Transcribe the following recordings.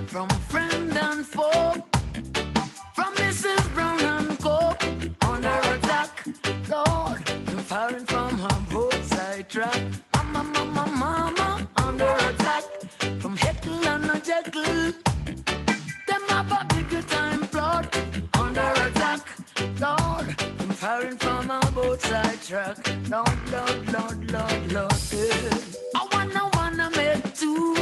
from friend and foe, from Mrs. Brown and Co. Under attack, Lord, I'm firing from her roadside track. Mama, under attack, from Heckle and a Jekyll. Them have a bigger time plot. Under attack, Lord, I'm firing from a both side track. Lord, yeah. I wanna make two.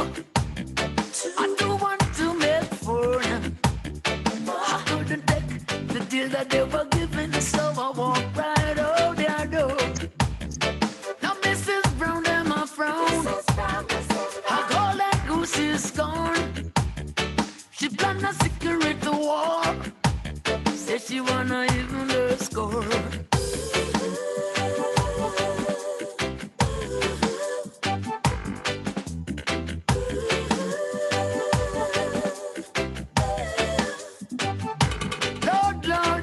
I do want to make four. I couldn't take the deal that they were giving, so I walked right out their door. Now Mrs. Brown, them a frown. I call that goose is gone. She planned a secret war. Said she wanna even the score.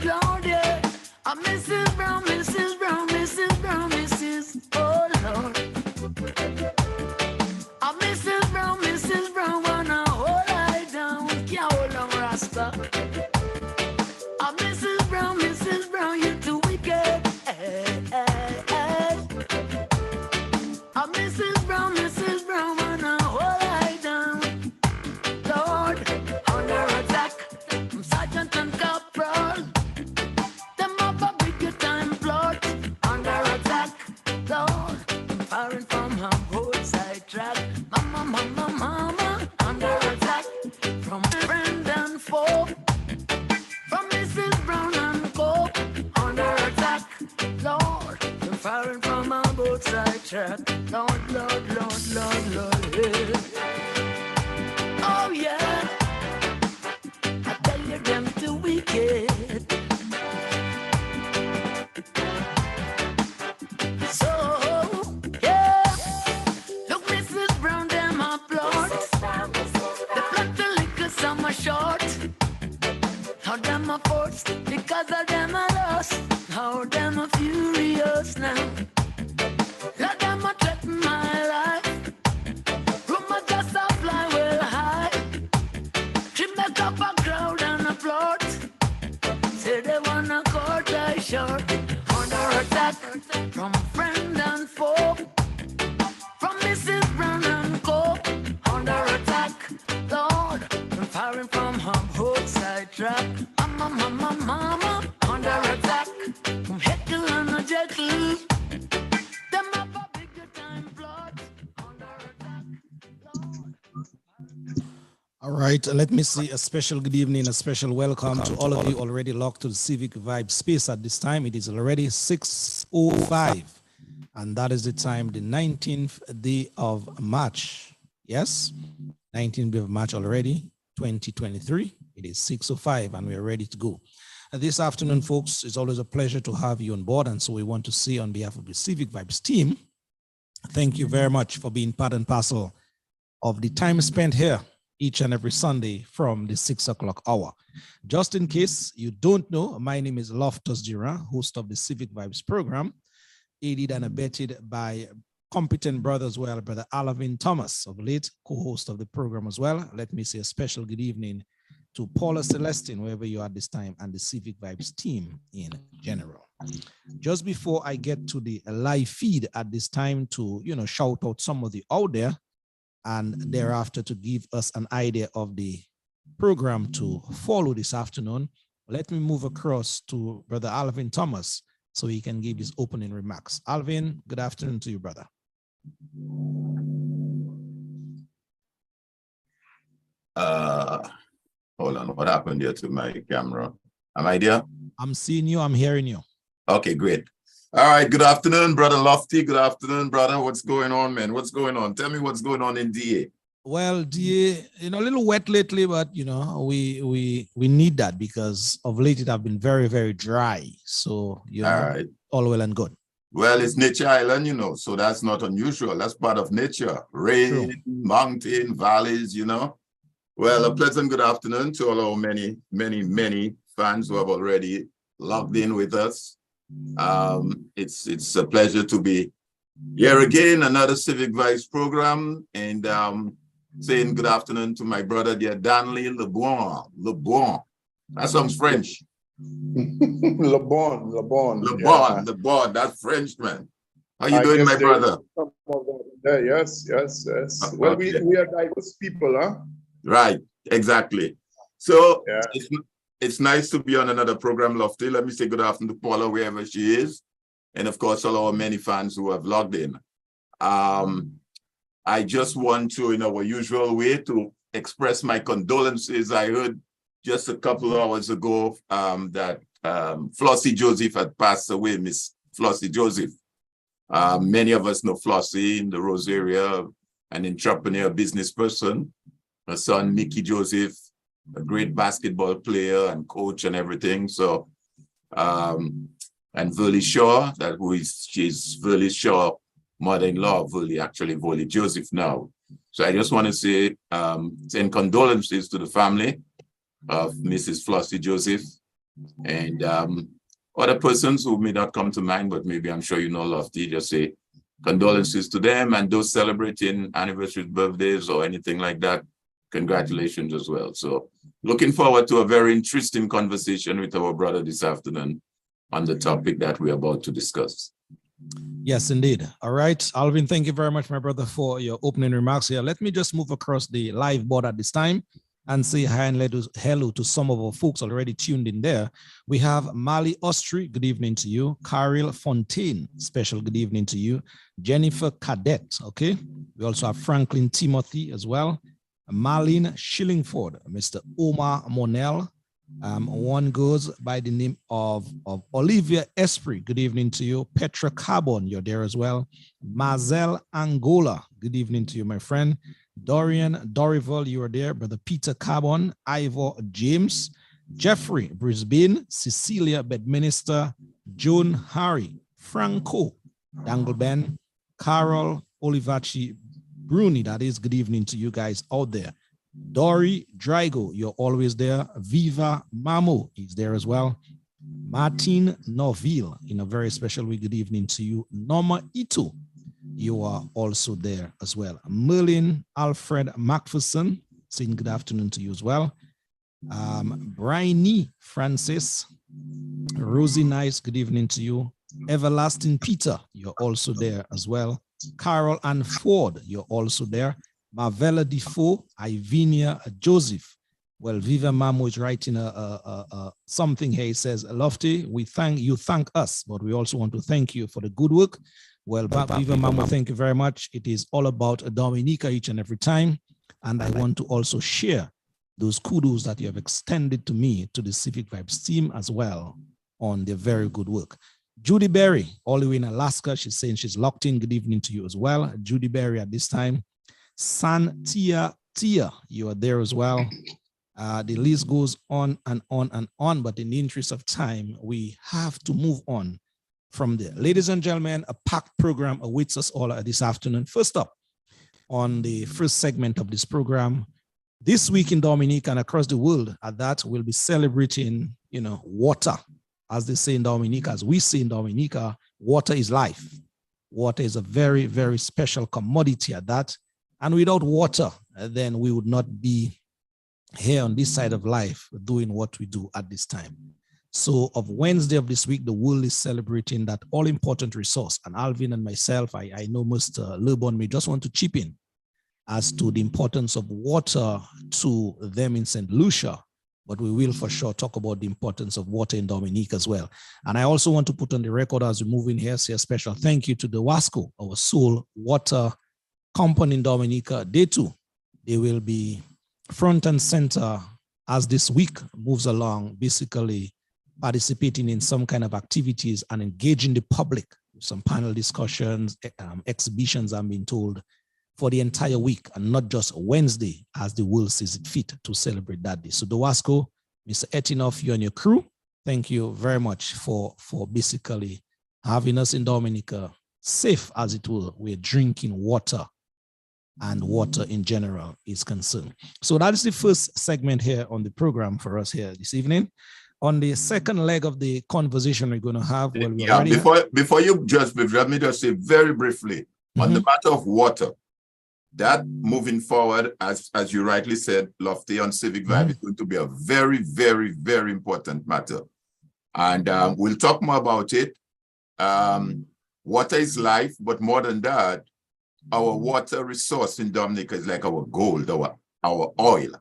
Lord, yeah. Mrs. Brown, oh Lord. Mrs. Brown, wanna hold I down. Can't hold on, Rasta. Mrs. Brown, you too wicked. Mrs. Brown, wanna hold I down. Lord, under attack from Sergeant and Corporal. Them have a bigger time plot. Under attack, Lord, I'm firing from her roadside track. Mama, under attack from friend and foe. From Mrs. Brown and Co. Under attack, Lord, I'm firing from her both side track. Lord, yeah. Oh yeah, I tell you them too wicked. So, yeah, look Mrs. Brown, them a plot. The plot to liquor some are short. How them a forced because of them a lost. How them a furious now. Let them a threaten my life. Rumor just a fly well high. She make up a crowd and a plot. Say they wanna cut I short. Under attack from friend and foe. From Mrs. Brown and Co. Under attack, Lord, I'm firing from her roadside track. Mama, under attack from Heckle and a Jekyll. Them have a bigger time plot. Under attack, Lord. All right, let me say a special good evening, a special welcome to all of you already locked to the Civic Vibe space at this time. It is already 6:05, and that is the time, the 19th day of March. Yes, 19th day of March already, 2023. It is 6:05, and we're ready to go. This afternoon, folks, it's always a pleasure to have you on board, and so we want to say on behalf of the Civic Vibes team, thank you very much for being part and parcel of the time spent here each and every Sunday from the 6 o'clock hour. Just in case you don't know, my name is Loftus Duran, host of the Civic Vibes program, aided and abetted by competent brother as well, Brother Alvin Thomas, of late co-host of the program as well. Let me say a special good evening to Paula Celestine, wherever you are at this time, and the Civic Vibes team in general. Just before I get to the live feed at this time to, shout out some of the out there, and thereafter to give us an idea of the program to follow this afternoon, let me move across to Brother Alvin Thomas so he can give his opening remarks. Alvin, good afternoon to you, brother. Hold on, what happened here to my camera? Am I there? I'm seeing you, I'm hearing you. Okay, great. All right, good afternoon, Brother Lofty. Good afternoon, brother. What's going on, man? What's going on? Tell me what's going on in DA. Well, DA, a little wet lately, but we need that because of late it have been very, very dry. So all well and good. Well, it's Nature Island, so that's not unusual. That's part of nature. Rain, True. mountain, valleys, Well, a pleasant good afternoon to all our many, many, many fans who have already logged in with us. It's a pleasure to be here again, another Civic Vibes program. And saying good afternoon to my brother there, Danley LeBon. That sounds French. LeBon. That's Frenchman. How you doing, my brother? Yes. Well, Okay. we are diverse people, huh? Right, exactly. So Yeah. it's nice to be on another program, Lofty. Let me say good afternoon to Paula, wherever she is. And of course, all our many fans who have logged in. I just want to, in our usual way, to express my condolences. I heard just a couple of hours ago that Flossie Joseph had passed away, Miss Flossie Joseph. Many of us know Flossie in the Rose area, an entrepreneur, business person. Her son, Mickey Joseph, a great basketball player and coach and everything. So, and Verly Shaw, she's Verly Shaw, mother-in-law of Verly Joseph now. So I just want to say, send condolences to the family of Mrs. Flossie Joseph and other persons who may not come to mind, but maybe I'm sure you know Lofty, just say condolences to them and those celebrating anniversaries, birthdays, or anything like that. Congratulations as well. So looking forward to a very interesting conversation with our brother this afternoon on the topic that we're about to discuss. Yes, indeed. All right, Alvin, thank you very much, my brother, for your opening remarks here. Let me just move across the live board at this time and say hi and hello to some of our folks already tuned in there. We have Mali Ostri, good evening to you. Caril Fontaine, special good evening to you. Jennifer Cadet, okay. We also have Franklin Timothy as well. Marlene Shillingford, Mr. Omar Monel. One goes by the name of Olivia Esprit. Good evening to you. Petra Carbon, you're there as well. Mazel Angola, good evening to you, my friend. Dorian Dorival, you are there. Brother Peter Carbon, Ivor James, Jeffrey Brisbane, Cecilia Bedminster, Joan Harry, Franco Dangleben, Carol Olivaci Bruni, that is, good evening to you guys out there. Dory Drago, you're always there. Viva Mamo is there as well. Martin Norville, in a very special way, good evening to you. Norma Ito, you are also there as well. Merlin Alfred Macpherson, saying good afternoon to you as well. Bryony Francis, Rosie Nice, good evening to you. Everlasting Peter, you're also there as well. Carol Ann Ford, you're also there. Marvella Defoe, Ivinia Joseph. Well, Viva Mamo is writing something here. He says, Lofty, we thank us, but we also want to thank you for the good work. Well, Viva Mamo, thank you very much. It is all about Dominica each and every time. And I want to also share those kudos that you have extended to me, to the Civic Vibes team as well, on their very good work. Judy Berry, all the way in Alaska, she's saying she's locked in. Good evening to you as well. Judy Berry at this time. San Tia, you are there as well. The list goes on and on and on, but in the interest of time, we have to move on from there. Ladies and gentlemen, a packed program awaits us all this afternoon. First up, on the first segment of this program, this week in Dominica and across the world, at that, we'll be celebrating, water. As they say in Dominica, as we say in Dominica, water is life. Water is a very, very special commodity at that. And without water, then we would not be here on this side of life doing what we do at this time. So of Wednesday of this week, the world is celebrating that all-important resource. And Alvin and myself, I know Mr. Lebon may just want to chip in as to the importance of water to them in St. Lucia, but we will for sure talk about the importance of water in Dominica as well. And I also want to put on the record as we move in here, say a special thank you to the Wasco, our sole water company in Dominica. They too, they will be front and center as this week moves along, basically participating in some kind of activities and engaging the public, some panel discussions, exhibitions, I'm being told, for the entire week and not just Wednesday as the world sees it fit to celebrate that day. So Dowasco, Mr. Etinoff, you and your crew, thank you very much for basically having us in Dominica safe, as it were. We're drinking water and water in general is concerned. So that is the first segment here on the program for us here this evening. On the second leg of the conversation we're going to have, well, before you just, let me just say very briefly on the matter of water. that moving forward, as you rightly said, Lofty, on Civic Vibe is going to be a very, very, very important matter. And we'll talk more about it. Water is life, but more than that, our water resource in Dominica is like our gold, our oil.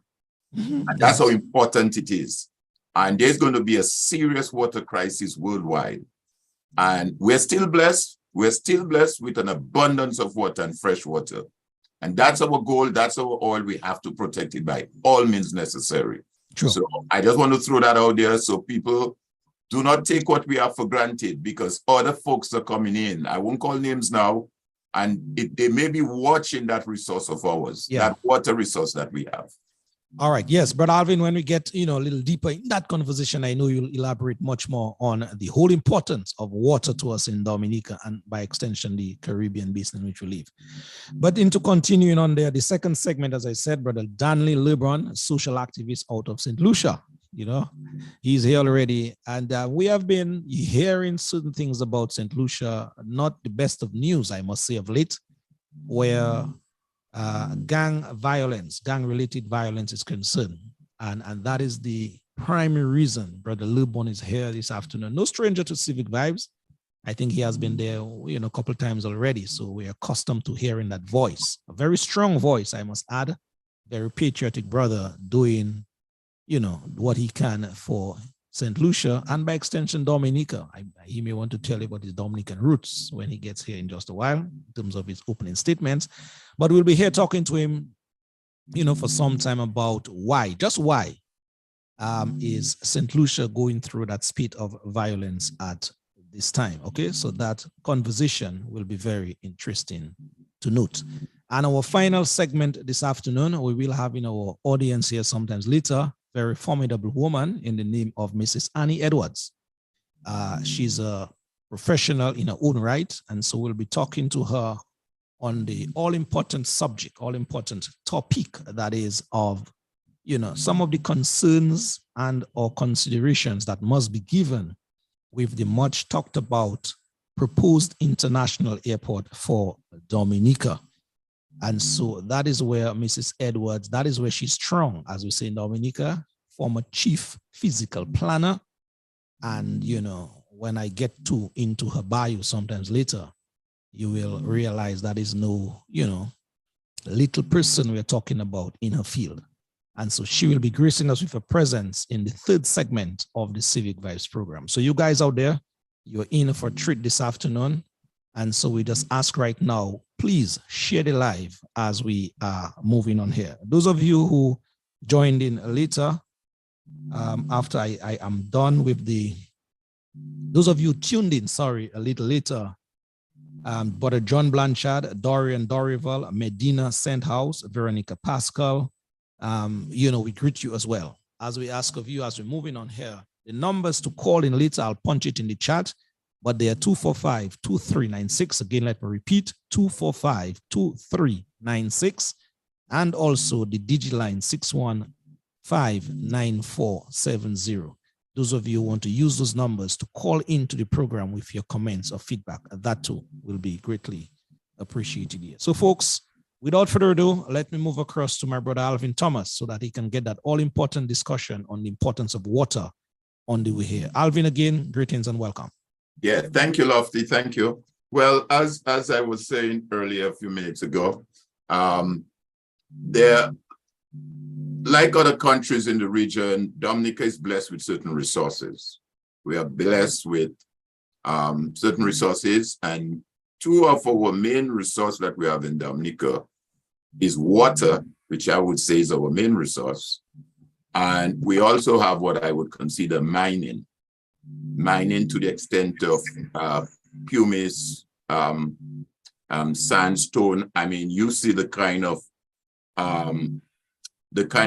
And that's how important it is. And there's going to be a serious water crisis worldwide. And we're still blessed. We're still blessed with an abundance of water and fresh water. And that's our goal. That's our oil. We have to protect it by all means necessary. Sure. So I just want to throw that out there so people do not take what we have for granted, because other folks are coming in. I won't call names now. And they may be watching that resource of ours, that water resource that we have. All right. Yes, Brother Alvin, when we get, a little deeper in that conversation, I know you'll elaborate much more on the whole importance of water to us in Dominica and by extension, the Caribbean basin in which we live. But into continuing on there, the second segment, as I said, Brother Danley Lebron, social activist out of St. Lucia, he's here already. And we have been hearing certain things about St. Lucia, not the best of news, I must say, of late, where gang-related violence is concerned. And that is the primary reason Brother Lebron is here this afternoon. No stranger to Civic Vibes. I think he has been there, a couple of times already. So we're accustomed to hearing that voice. A very strong voice, I must add. Very patriotic brother doing, what he can for St. Lucia and by extension, Dominica. He may want to tell you about his Dominican roots when he gets here in just a while, in terms of his opening statements. But we'll be here talking to him, for some time about why is St. Lucia going through that spate of violence at this time. Okay, so that conversation will be very interesting to note. And our final segment this afternoon, we will have in our audience here sometimes later, very formidable woman in the name of Mrs. Annie Edwards. She's a professional in her own right. And so we'll be talking to her on the all-important subject, all-important topic that is of, some of the concerns and or considerations that must be given with the much talked about proposed international airport for Dominica. And so that is where Mrs. Edwards, that is where she's strong, as we say in Dominica, former chief physical planner. And, when I get into her bio sometimes later, you will realize that is no, little person we're talking about in her field. And so she will be gracing us with her presence in the third segment of the Civic Vibes program. So you guys out there, you're in for a treat this afternoon. And so we just ask right now, please share the live as we are moving on here. Those of you who joined in later, after I am done with those of you tuned in, a little later, Brother John Blanchard, Dorian Dorival, Medina Sandhouse, Veronica Pascal, we greet you as well. As we ask of you, as we're moving on here, the numbers to call in later, I'll punch it in the chat. But they are 245-2396. Again, let me repeat, 245-2396. And also the DigiLine 615-9470. Those of you who want to use those numbers to call into the program with your comments or feedback, that too will be greatly appreciated here. So folks, without further ado, let me move across to my brother Alvin Thomas so that he can get that all-important discussion on the importance of water on the way here. Alvin, again, greetings and welcome. Yeah, thank you, Lofty. Thank you. Well, as I was saying earlier a few minutes ago, there, like other countries in the region, Dominica is blessed with certain resources. We are blessed with certain resources, and two of our main resources that we have in Dominica is water, which I would say is our main resource. And we also have what I would consider mining to the extent of pumice, sandstone. I mean, you see the kind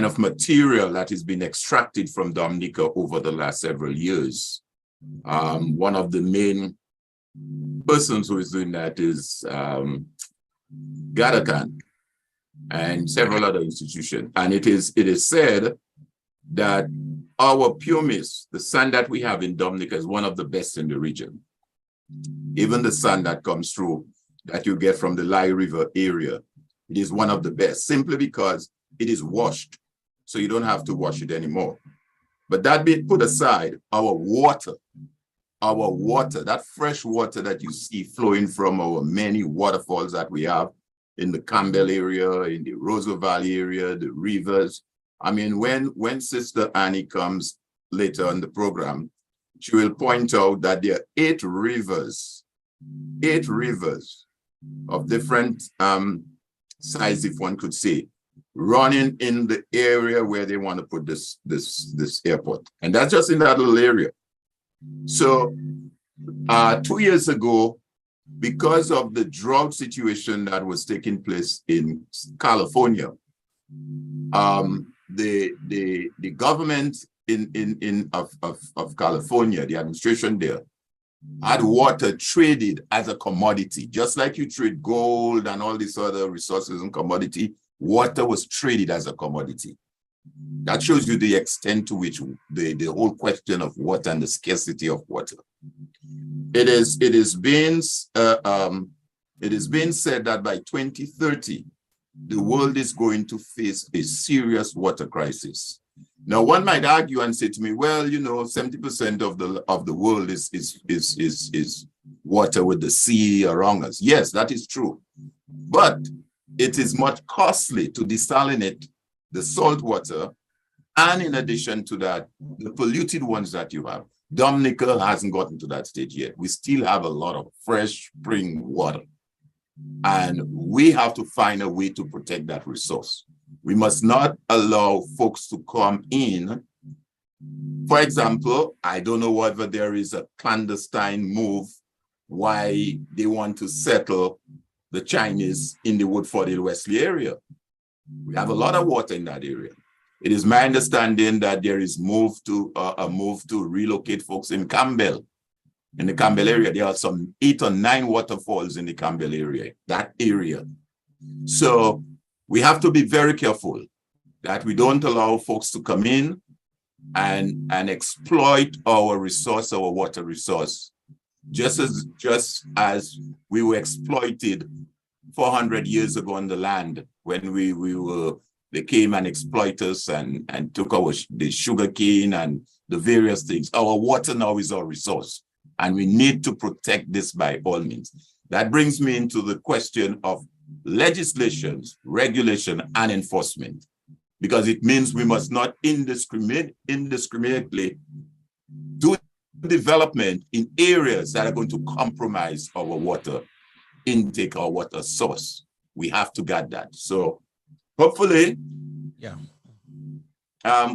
of material that has been extracted from Dominica over the last several years. One of the main persons who is doing that is Gadakan and several other institutions. And it is said that our pumice, the sand that we have in Dominica, is one of the best in the region. Even the sand that comes through, that you get from the Lai River area, It is one of the best, simply because it is washed. So you don't have to wash it anymore. But that being put aside, our water, that fresh water that you see flowing from our many waterfalls that we have in the Campbell area, in the Roseau Valley area, the rivers. I mean, when Sister Annie comes later on the program, she will point out that there are 8 rivers of different size, if one could say, running in the area where they want to put this airport. And that's just in that little area. So 2 years ago, because of the drought situation that was taking place in California, the government of California, the administration there, had water traded as a commodity. Just like you trade gold and all these other resources and commodity, water was traded as a commodity. That shows you the extent to which the whole question of water and the scarcity of water. It is being said that by 2030, the world is going to face a serious water crisis. Now, one might argue and say to me, well, 70% of the world is water with the sea around us. Yes, that is true. But it is much costly to desalinate the salt water, and in addition to that, the polluted ones that you have. Dominica hasn't gotten to that stage yet. We still have a lot of fresh spring water, and we have to find a way to protect that resource. We must not allow folks to come in. For example, I don't know whether there is a clandestine move why they want to settle the Chinese in the Woodford Wesley area. We have a lot of water in that area. It is my understanding that there is a move to relocate folks in Campbell. In the Campbell area, there are some 8 or 9 waterfalls in the Campbell area, that area. So we have to be very careful that we don't allow folks to come in and exploit our resource, our water resource, just as we were exploited 400 years ago on the land when they came and exploited us and took the sugar cane and the various things. Our water now is our resource, and we need to protect this by all means. That brings me into the question of legislations, regulation, and enforcement, because it means we must not indiscriminately do development in areas that are going to compromise our water intake, our water source. We have to guard that. So hopefully,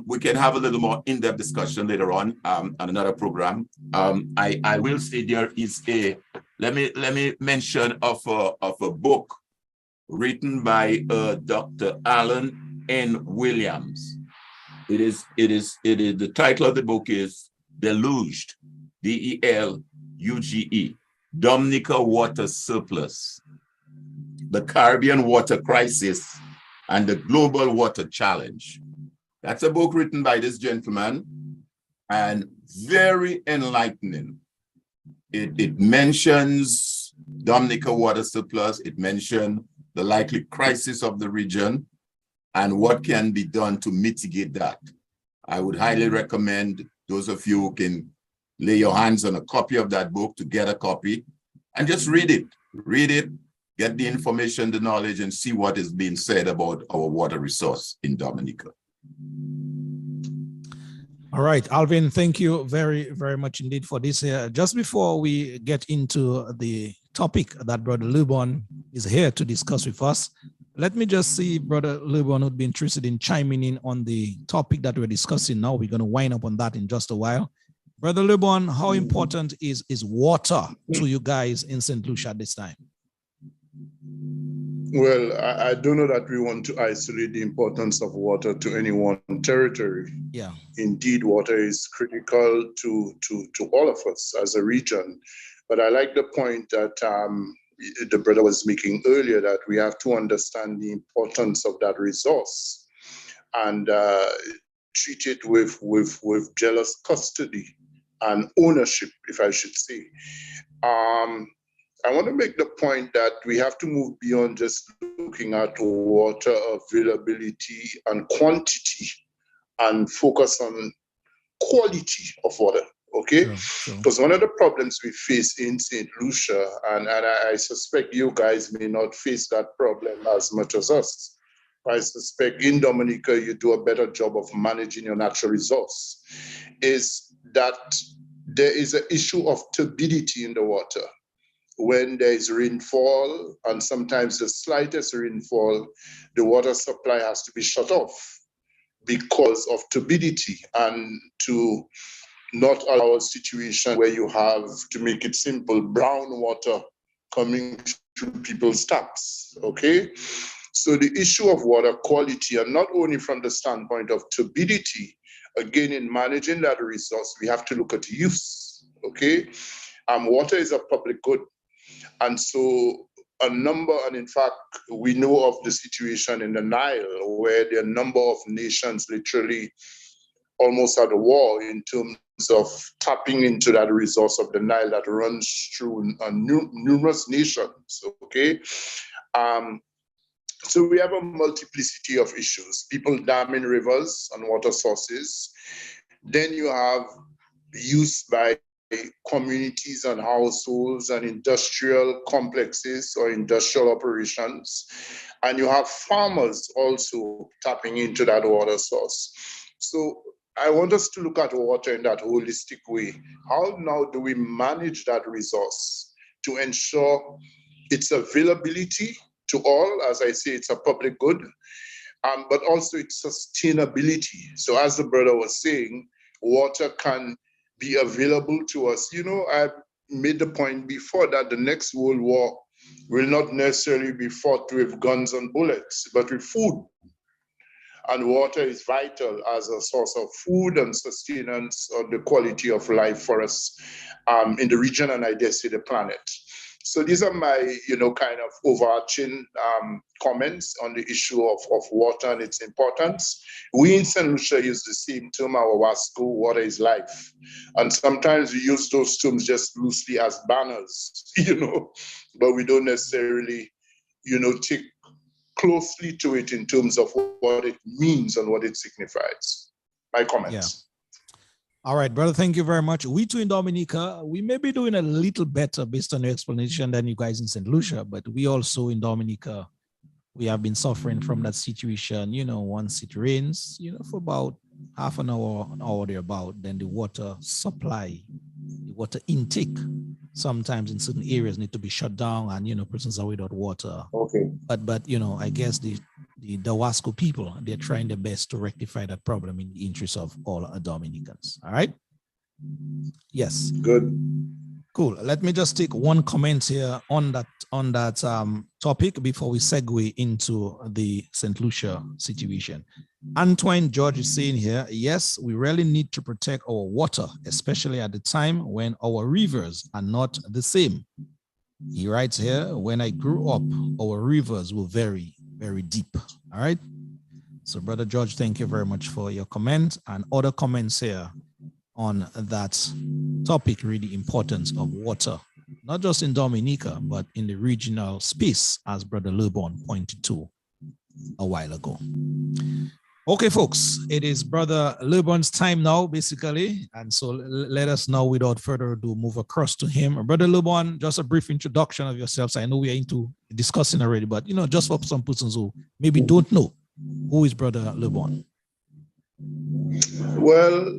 we can have a little more in-depth discussion later on another program. I will say there is let me mention of a book written by Dr. Alan N. Williams. The title of the book is Deluged, D-E-L-U-G-E, Dominica Water Surplus, the Caribbean Water Crisis, and the Global Water Challenge. That's a book written by this gentleman and very enlightening. It mentions Dominica water surplus. It mentions the likely crisis of the region and what can be done to mitigate that. I would highly recommend those of you who can lay your hands on a copy of that book to get a copy and just read it. Read it, get the information, the knowledge, and see what is being said about our water resource in Dominica. All right, Alvin, thank you very, very much indeed for this. Just before we get into the topic that Brother Lubon is here to discuss with us, let me just see Brother Lubon would be interested in chiming in on the topic that we're discussing now. We're going to wind up on that in just a while. Brother Lubon, how important is water to you guys in St. Lucia at this time? Well, I don't know that we want to isolate the importance of water to any one territory. Yeah. Indeed, water is critical to all of us as a region. But I like the point that the brother was making earlier, that we have to understand the importance of that resource and treat it with jealous custody and ownership, if I should say. I want to make the point that we have to move beyond just looking at water availability and quantity and focus on quality of water, okay? Sure. Because one of the problems we face in St. Lucia, and I suspect you guys may not face that problem as much as us. I suspect in Dominica, you do a better job of managing your natural resource, is that there is an issue of turbidity in the water. When there is rainfall, and sometimes the slightest rainfall, the water supply has to be shut off because of turbidity, and to not allow a situation where you have, to make it simple, brown water coming to people's taps, okay? So the issue of water quality, and not only from the standpoint of turbidity, again, in managing that resource, we have to look at use, okay? Water is a public good. And so and in fact, we know of the situation in the Nile where there are a number of nations literally almost at a war in terms of tapping into that resource of the Nile that runs through numerous nations, okay? So we have a multiplicity of issues, people damming rivers and water sources. Then you have use by communities and households and industrial complexes or industrial operations. And you have farmers also tapping into that water source. So I want us to look at water in that holistic way. How now do we manage that resource to ensure its availability to all? As I say, it's a public good, but also its sustainability. So as the brother was saying, water can be available to us. You know, I made the point before that the next World War will not necessarily be fought with guns and bullets, but with food. And water is vital as a source of food and sustenance of the quality of life for us in the region, and I dare say the planet. So these are my, kind of overarching comments on the issue of water and its importance. We in St. Lucia use the same term, our WASCO, water is life. And sometimes we use those terms just loosely as banners, but we don't necessarily, take closely to it in terms of what it means and what it signifies. My comments. Yeah. All right, brother, thank you very much. We too in Dominica, we may be doing a little better based on your explanation than you guys in St. Lucia, but we also in Dominica, we have been suffering from that situation, once it rains, for about half an hour thereabout, then the water supply, the water intake, sometimes in certain areas need to be shut down and, persons are without water. Okay. But I guess the Wasco people, they're trying their best to rectify that problem in the interest of all Dominicans. All right. Yes. Good. Cool. Let me just take one comment here on that topic before we segue into the St. Lucia situation. Antoine George is saying here, yes, we really need to protect our water, especially at the time when our rivers are not the same. He writes here, when I grew up, our rivers were very, very deep. All right. So Brother George, thank you very much for your comment and other comments here on that topic, really importance of water, not just in Dominica, but in the regional space, as Brother LeBon pointed to a while ago. Okay, folks, it is Brother LeBon's time now, basically. And so let us now, without further ado, move across to him. Brother LeBon, just a brief introduction of yourselves. I know we are into discussing already, but, just for some persons who maybe don't know, who is Brother LeBon? Well,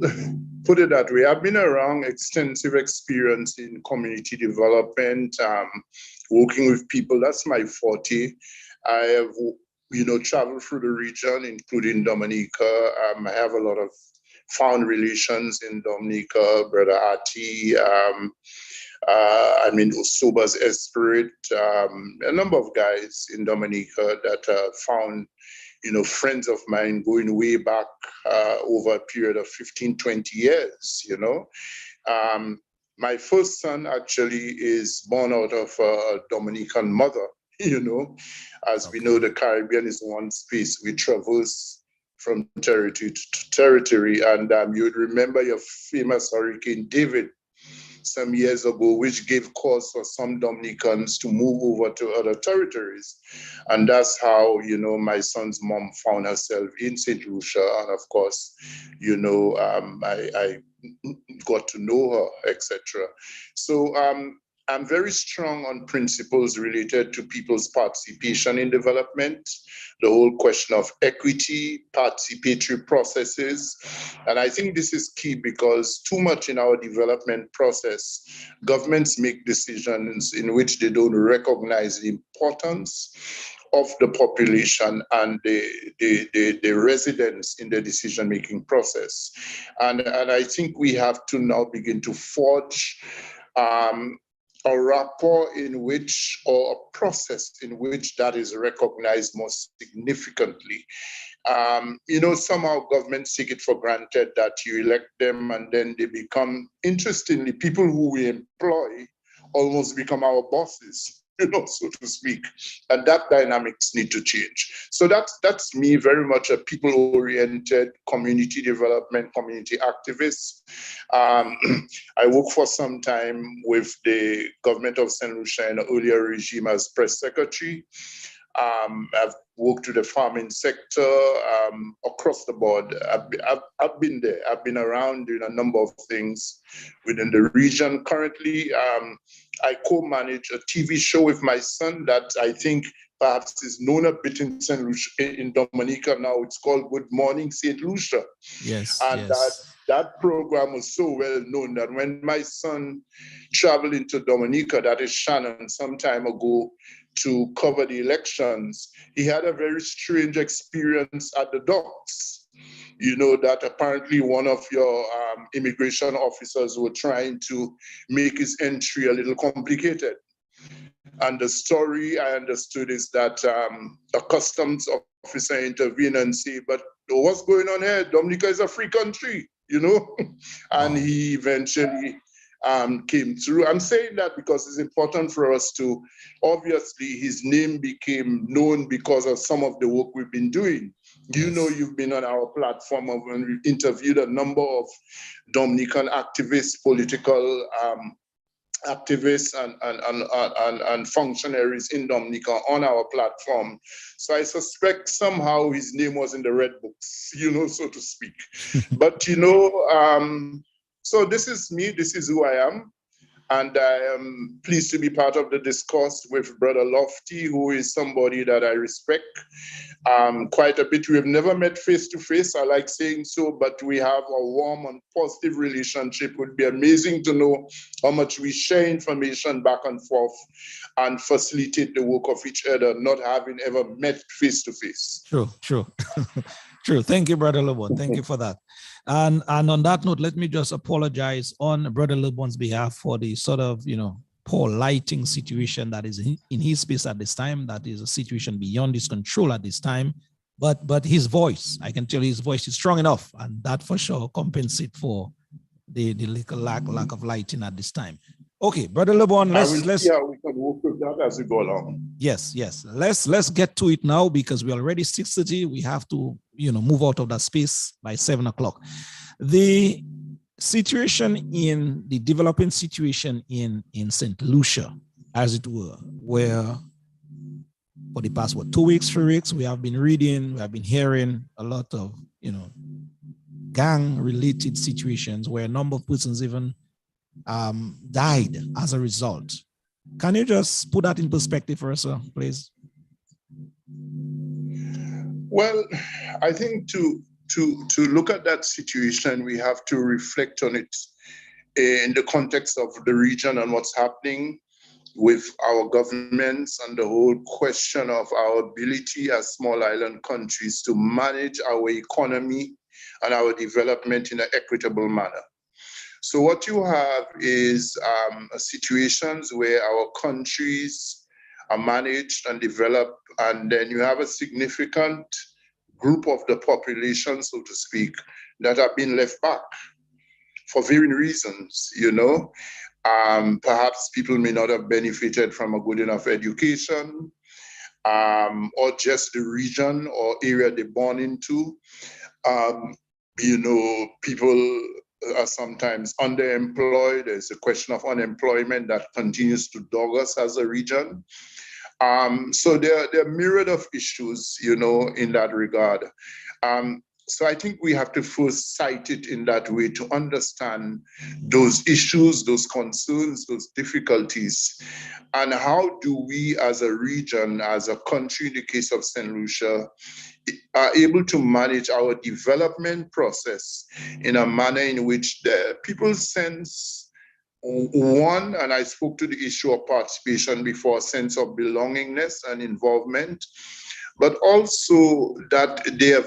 put it that way, I've been around extensive experience in community development, working with people. That's my forte. I have, traveled through the region, including Dominica. I have a lot of found relations in Dominica, Brother Ati, Soba's Esprit, a number of guys in Dominica that found friends of mine going way back over a period of 15, 20 years, My first son actually is born out of a Dominican mother, As we know, the Caribbean is one space we traverse from territory to territory. And you'd remember your famous Hurricane David some years ago, which gave cause for some Dominicans to move over to other territories. And that's how, you know, my son's mom found herself in St. Lucia. And of course, you know, I got to know her, etc. So I'm very strong on principles related to people's participation in development, the whole question of equity, participatory processes. And I think this is key because too much in our development process, governments make decisions in which they don't recognize the importance of the population and the residents in the decision-making process. And I think we have to now begin to forge a rapport in which, or a process in which that is recognized more significantly. You know, somehow governments take it for granted that you elect them and then they become, interestingly, people who we employ almost become our bosses, you know, so to speak. And that dynamics need to change. So that's me, very much a people-oriented community development, community activist. I worked for some time with the government of St. Lucia in the earlier regime as press secretary. I've worked with the farming sector across the board. I've been there. I've been around doing a number of things within the region. Currently, I co-manage a TV show with my son that I think perhaps is known a bit in St. Lucia, in Dominica now. It's called Good Morning St. Lucia. Yes, And yes. that program was so well known that when my son traveled into Dominica, that is Shannon, some time ago, to cover the elections, he had a very strange experience at the docks. You know, that apparently one of your immigration officers were trying to make his entry a little complicated. And the story I understood is that a customs officer intervened and said, but what's going on here? Dominica is a free country, you know? And he eventually came through. I'm saying that because it's important for us to, obviously his name became known because of some of the work we've been doing. Yes. You know, you've been on our platform and we interviewed a number of Dominican activists, political activists and functionaries in Dominica on our platform. So I suspect somehow his name was in the red books, you know, so to speak. But, you know, so this is me, this is who I am. And I am pleased to be part of the discourse with Brother Lofty, who is somebody that I respect quite a bit. We have never met face to face, I like saying so, but we have a warm and positive relationship. It would be amazing to know how much we share information back and forth and facilitate the work of each other, not having ever met face to face. True. True. Thank you, Brother Lebon. Thank you for that. And on that note, let me just apologize on Brother Lebon's behalf for the sort of, you know, poor lighting situation that is in his space at this time. That is a situation beyond his control at this time. But his voice, I can tell you his voice is strong enough, and that for sure compensates for the little lack of lighting at this time. Okay, Brother Lebon, let's see how we can work with that as we go along. Yes. Let's get to it now because we're already 6:30. We have to, you know, move out of that space by 7 o'clock. The situation in the developing situation in St. Lucia, as it were, where for the past 2 weeks, 3 weeks, we have been reading, we have been hearing a lot of, you know, gang-related situations where a number of persons even died as a result. Can you just put that in perspective for us, sir, please? Well, I think to look at that situation, we have to reflect on it in the context of the region and what's happening with our governments and the whole question of our ability as small island countries to manage our economy and our development in an equitable manner. So what you have is situations where our countries are managed and developed, and then you have a significant group of the population, so to speak, that have been left back for varying reasons, you know. Perhaps people may not have benefited from a good enough education, or just the region or area they're born into. You know, people are sometimes underemployed. There's a question of unemployment that continues to dog us as a region. So there are myriad of issues, in that regard. So I think we have to first cite it in that way to understand those issues, those concerns, those difficulties, and how do we as a region, as a country, in the case of St. Lucia, are able to manage our development process in a manner in which the people sense one, and I spoke to the issue of participation before, a sense of belongingness and involvement, but also that they are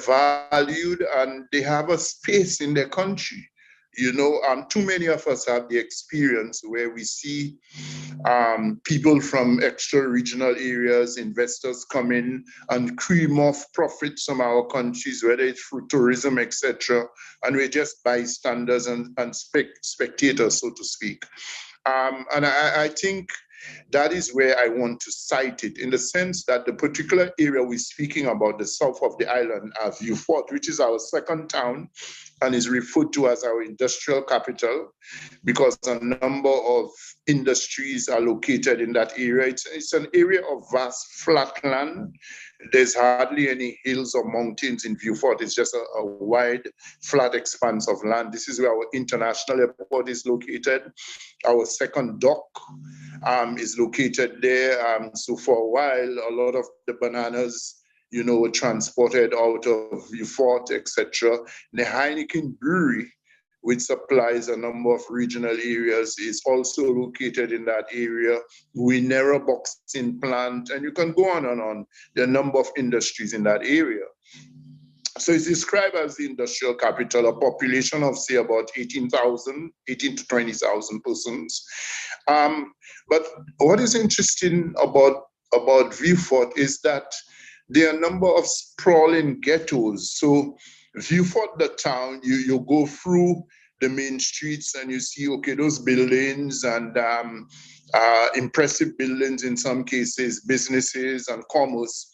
valued and they have a space in their country. Too many of us have the experience where we see people from extra-regional areas, investors come in and cream off profits from our countries, whether it's through tourism, etc., and we're just bystanders and spectators, so to speak. And I think that is where I want to cite it, in the sense that the particular area we're speaking about, the south of the island, Vieux Fort, which is our second town and is referred to as our industrial capital, because a number of industries are located in that area. It's an area of vast flat land. There's hardly any hills or mountains in Vieux Fort. It's just a wide, flat expanse of land. This is where our international airport is located. Our second dock is located there. So for a while, a lot of the bananas, were transported out of Vieux Fort, etc. The Heineken Brewery, which supplies a number of regional areas, is also located in that area. Winera boxing plant, and you can go on and on. There are a number of industries in that area. So it's described as the industrial capital, a population of, say, about 18 to 20,000 persons. But what is interesting about Vieux Fort is that there are a number of sprawling ghettos. So Vieux Fort, the town, you go through the main streets and you see, okay, those buildings and impressive buildings in some cases, businesses and commerce.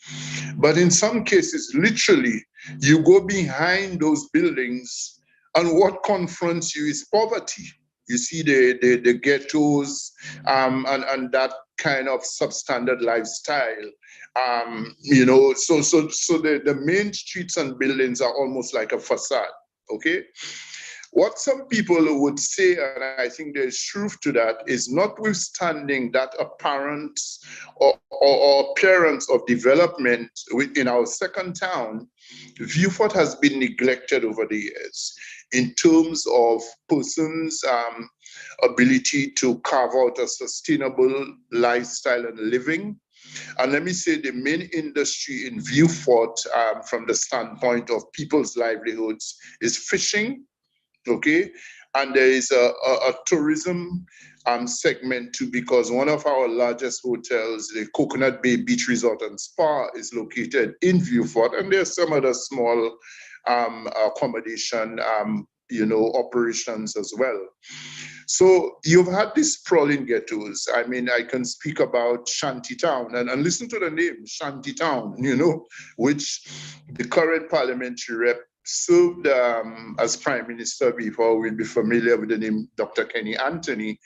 But in some cases, literally, you go behind those buildings and what confronts you is poverty. You see the ghettos and that kind of substandard lifestyle. So the main streets and buildings are almost like a facade, okay? What some people would say, and I think there's truth to that, is notwithstanding that apparent or appearance of development in our second town, Vieux Fort has been neglected over the years in terms of persons' ability to carve out a sustainable lifestyle and living. And let me say the main industry in Vieux Fort, from the standpoint of people's livelihoods, is fishing. Okay, and there is a tourism segment too, because one of our largest hotels, the Coconut Bay Beach Resort and Spa, is located in Vieux Fort, and there's some other small accommodation, operations as well. So you've had these sprawling ghettos. I mean, I can speak about Shantytown, and listen to the name, Shantytown, which the current parliamentary rep served as Prime Minister before. We'll be familiar with the name Dr. Kenny Anthony,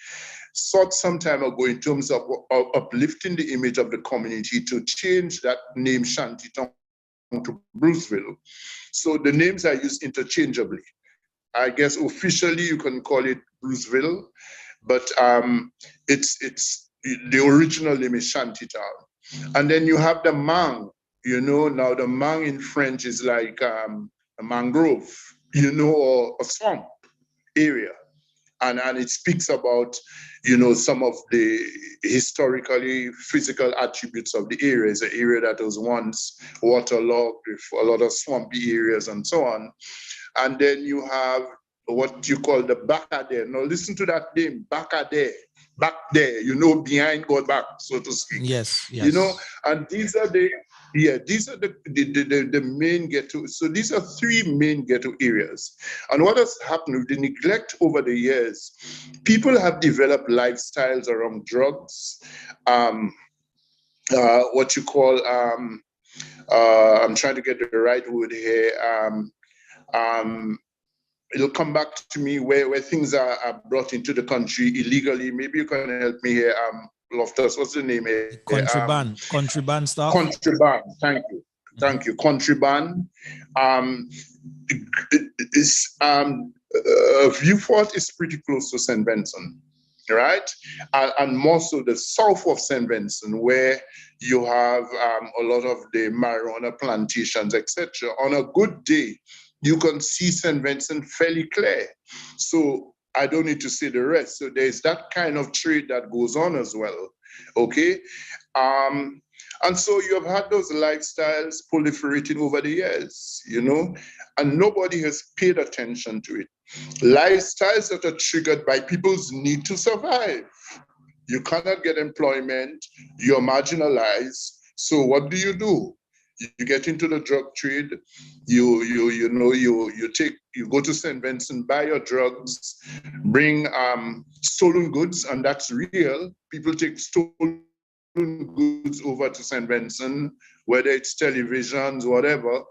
sought some time ago in terms of uplifting the image of the community to change that name Shantytown to Bruceville. So the names are used interchangeably. I guess officially you can call it Bruceville, but it's the original name is Shantytown. And then you have the Mang, now the Mang in French is like a mangrove, or a swamp area. And it speaks about, some of the historically physical attributes of the area. It's an area that was once waterlogged with a lot of swampy areas and so on. And then you have what you call the Bakade. Now listen to that name, Bakade, back there, behind God back, so to speak. Yes. And these are the main ghetto. So these are three main ghetto areas. And what has happened with the neglect over the years, people have developed lifestyles around drugs, what you call, I'm trying to get the right word here, it'll come back to me where things are brought into the country illegally. Maybe you can help me here. Loftus, what's the name here? Contraband stuff. Contraband. Thank you. Thank you. Contraband. Viewfort is pretty close to St. Vincent, right? And more so the south of St. Vincent, where you have a lot of the marijuana plantations, etc. On a good day, you can see St. Vincent fairly clear. So I don't need to say the rest. So there's that kind of trade that goes on as well, okay? And so you have had those lifestyles proliferating over the years, you know, and nobody has paid attention to it. Lifestyles that are triggered by people's need to survive. You cannot get employment, you're marginalized. So what do? You get into the drug trade, you go to St. Vincent, buy your drugs, bring stolen goods, and that's real. People take stolen goods over to St. Vincent, whether it's televisions, whatever,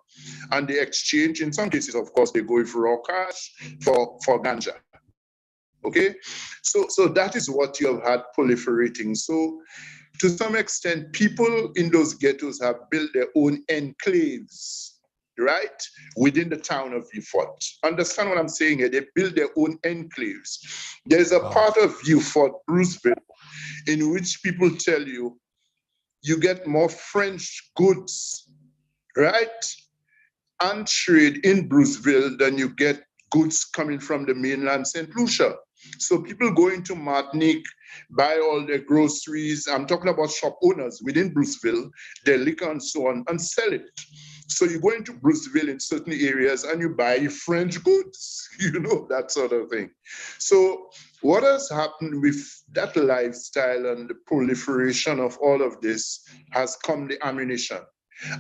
and they exchange. In some cases, of course, they go for raw cash for ganja. Okay, so that is what you have had proliferating. So to some extent, people in those ghettos have built their own enclaves, right, within the town of Viewfort. Understand what I'm saying here? They build their own enclaves. There's a part of Viewfort, Bruceville, in which people tell you, you get more French goods, right, and trade in Bruceville than you get goods coming from the mainland St. Lucia. So people go into Martinique, buy all their groceries. I'm talking about shop owners within Bruceville, their liquor and so on, and sell it. So you go into Bruceville in certain areas and you buy French goods, you know, that sort of thing. So what has happened with that lifestyle and the proliferation of all of this has come the ammunition.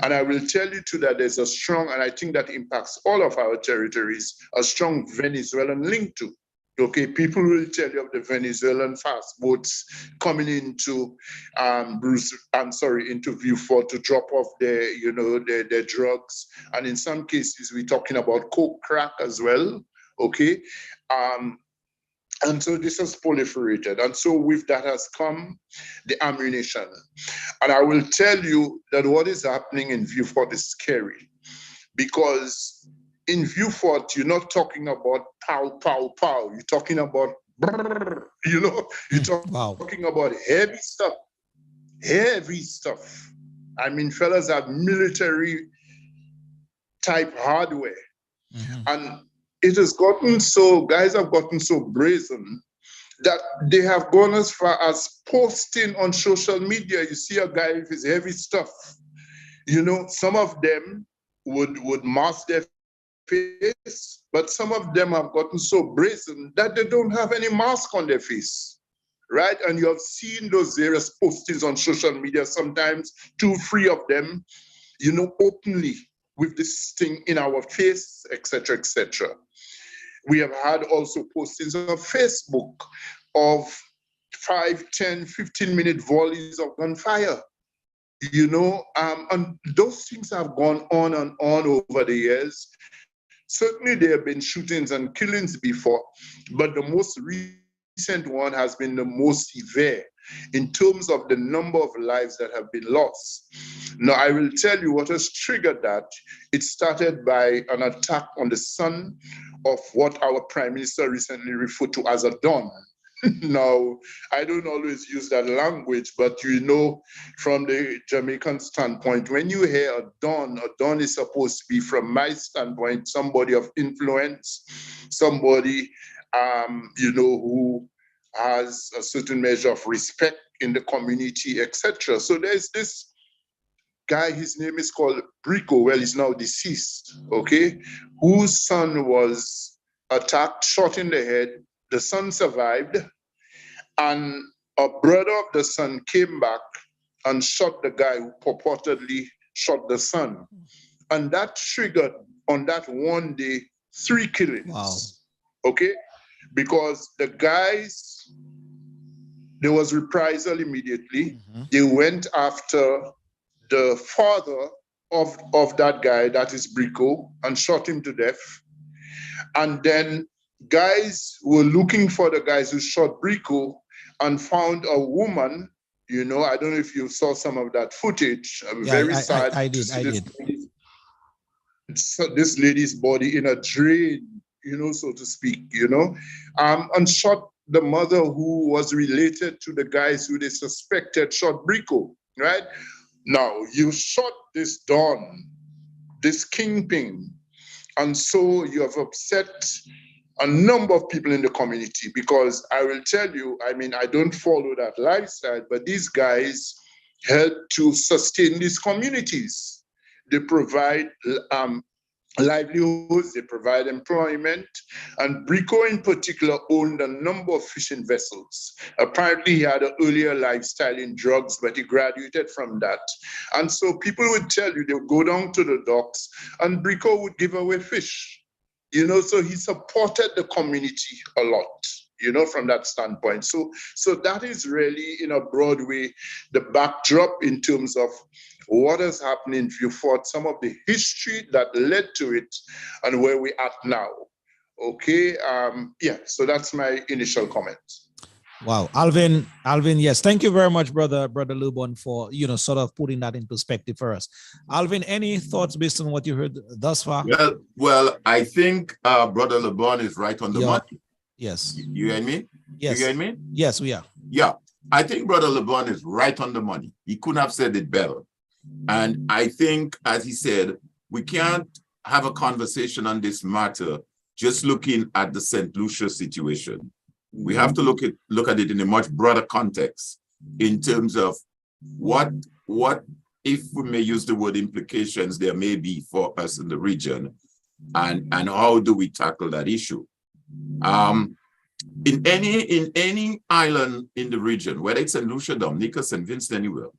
And I will tell you too that there's a strong, and I think that impacts all of our territories, a strong Venezuelan link to. Okay, people will tell you of the Venezuelan fast boats coming into into Viewfort to drop off their, you know, their drugs. And in some cases, we're talking about coke, crack as well. Okay. And so this has proliferated. And so with that has come the ammunition. And I will tell you that what is happening in Viewfort is scary, because in Viewfort, you're not talking about pow, pow, pow. You're talking about, you know, you're talking about heavy stuff. Heavy stuff. I mean, fellas have military type hardware. And it has gotten so, guys have gotten so brazen that they have gone as far as posting on social media. You see a guy with his heavy stuff. You know, some of them would mask their face, but some of them have gotten so brazen that they don't have any mask on their face, right? And you have seen those various postings on social media, sometimes 2-3 of them, you know, openly with this thing in our face, etc., etc. We have had also postings on Facebook of 5, 10, 15-minute volleys of gunfire. You know, and those things have gone on and on over the years. Certainly there have been shootings and killings before, but the most recent one has been the most severe in terms of the number of lives that have been lost. Now, I will tell you what has triggered that. It started by an attack on the son of what our Prime Minister recently referred to as a Don. Now, I don't always use that language, but you know, from the Jamaican standpoint, when you hear a Don is supposed to be, from my standpoint, somebody of influence, somebody, you know, who has a certain measure of respect in the community, etc. So there's this guy, his name is called Brico, well, he's now deceased, okay, whose son was attacked, shot in the head. The son survived, and a brother of the son came back and shot the guy who purportedly shot the son. And that triggered, on that one day, 3 killings. Wow. Okay? Because the guys, there was reprisal immediately. They went after the father of that guy, that is Brico, and shot him to death. And then guys were looking for the guys who shot Brico and found a woman. You know, I don't know if you saw some of that footage. Very sad I to did. see I this, did. this lady's body in a drain, you know, so to speak, you know, and shot the mother who was related to the guys who they suspected shot Brico, right? Now, you shot this Don, this kingpin, and so you have upset a number of people in the community, because I will tell you, I mean, I don't follow that lifestyle, but these guys help to sustain these communities. They provide livelihoods, they provide employment, and Brico in particular owned a number of fishing vessels. Apparently he had an earlier lifestyle in drugs, but he graduated from that. And so people would tell you, they would go down to the docks and Brico would give away fish. You know, so he supported the community a lot, you know, from that standpoint. So that is really, in a broad way, the backdrop in terms of what is happening if you thought some of the history that led to it and where we're at now. Okay, yeah, so that's my initial comment. Wow, Alvin, yes, thank you very much, brother Lubon, for, you know, sort of putting that in perspective for us. Alvin, any thoughts based on what you heard thus far? Well, I think brother Lubon is right on the money. Yes. You get me? Yes. You get me? Yes, we are. Yeah, I think brother Lubon is right on the money. He couldn't have said it better. And I think, as he said, we can't have a conversation on this matter just looking at the St. Lucia situation. We have to look at it in a much broader context in terms of what, if we may use the word, implications there may be for us in the region, and how do we tackle that issue. In any island in the region, whether it's St. Lucia, Dominica, St. Vincent, anywhere,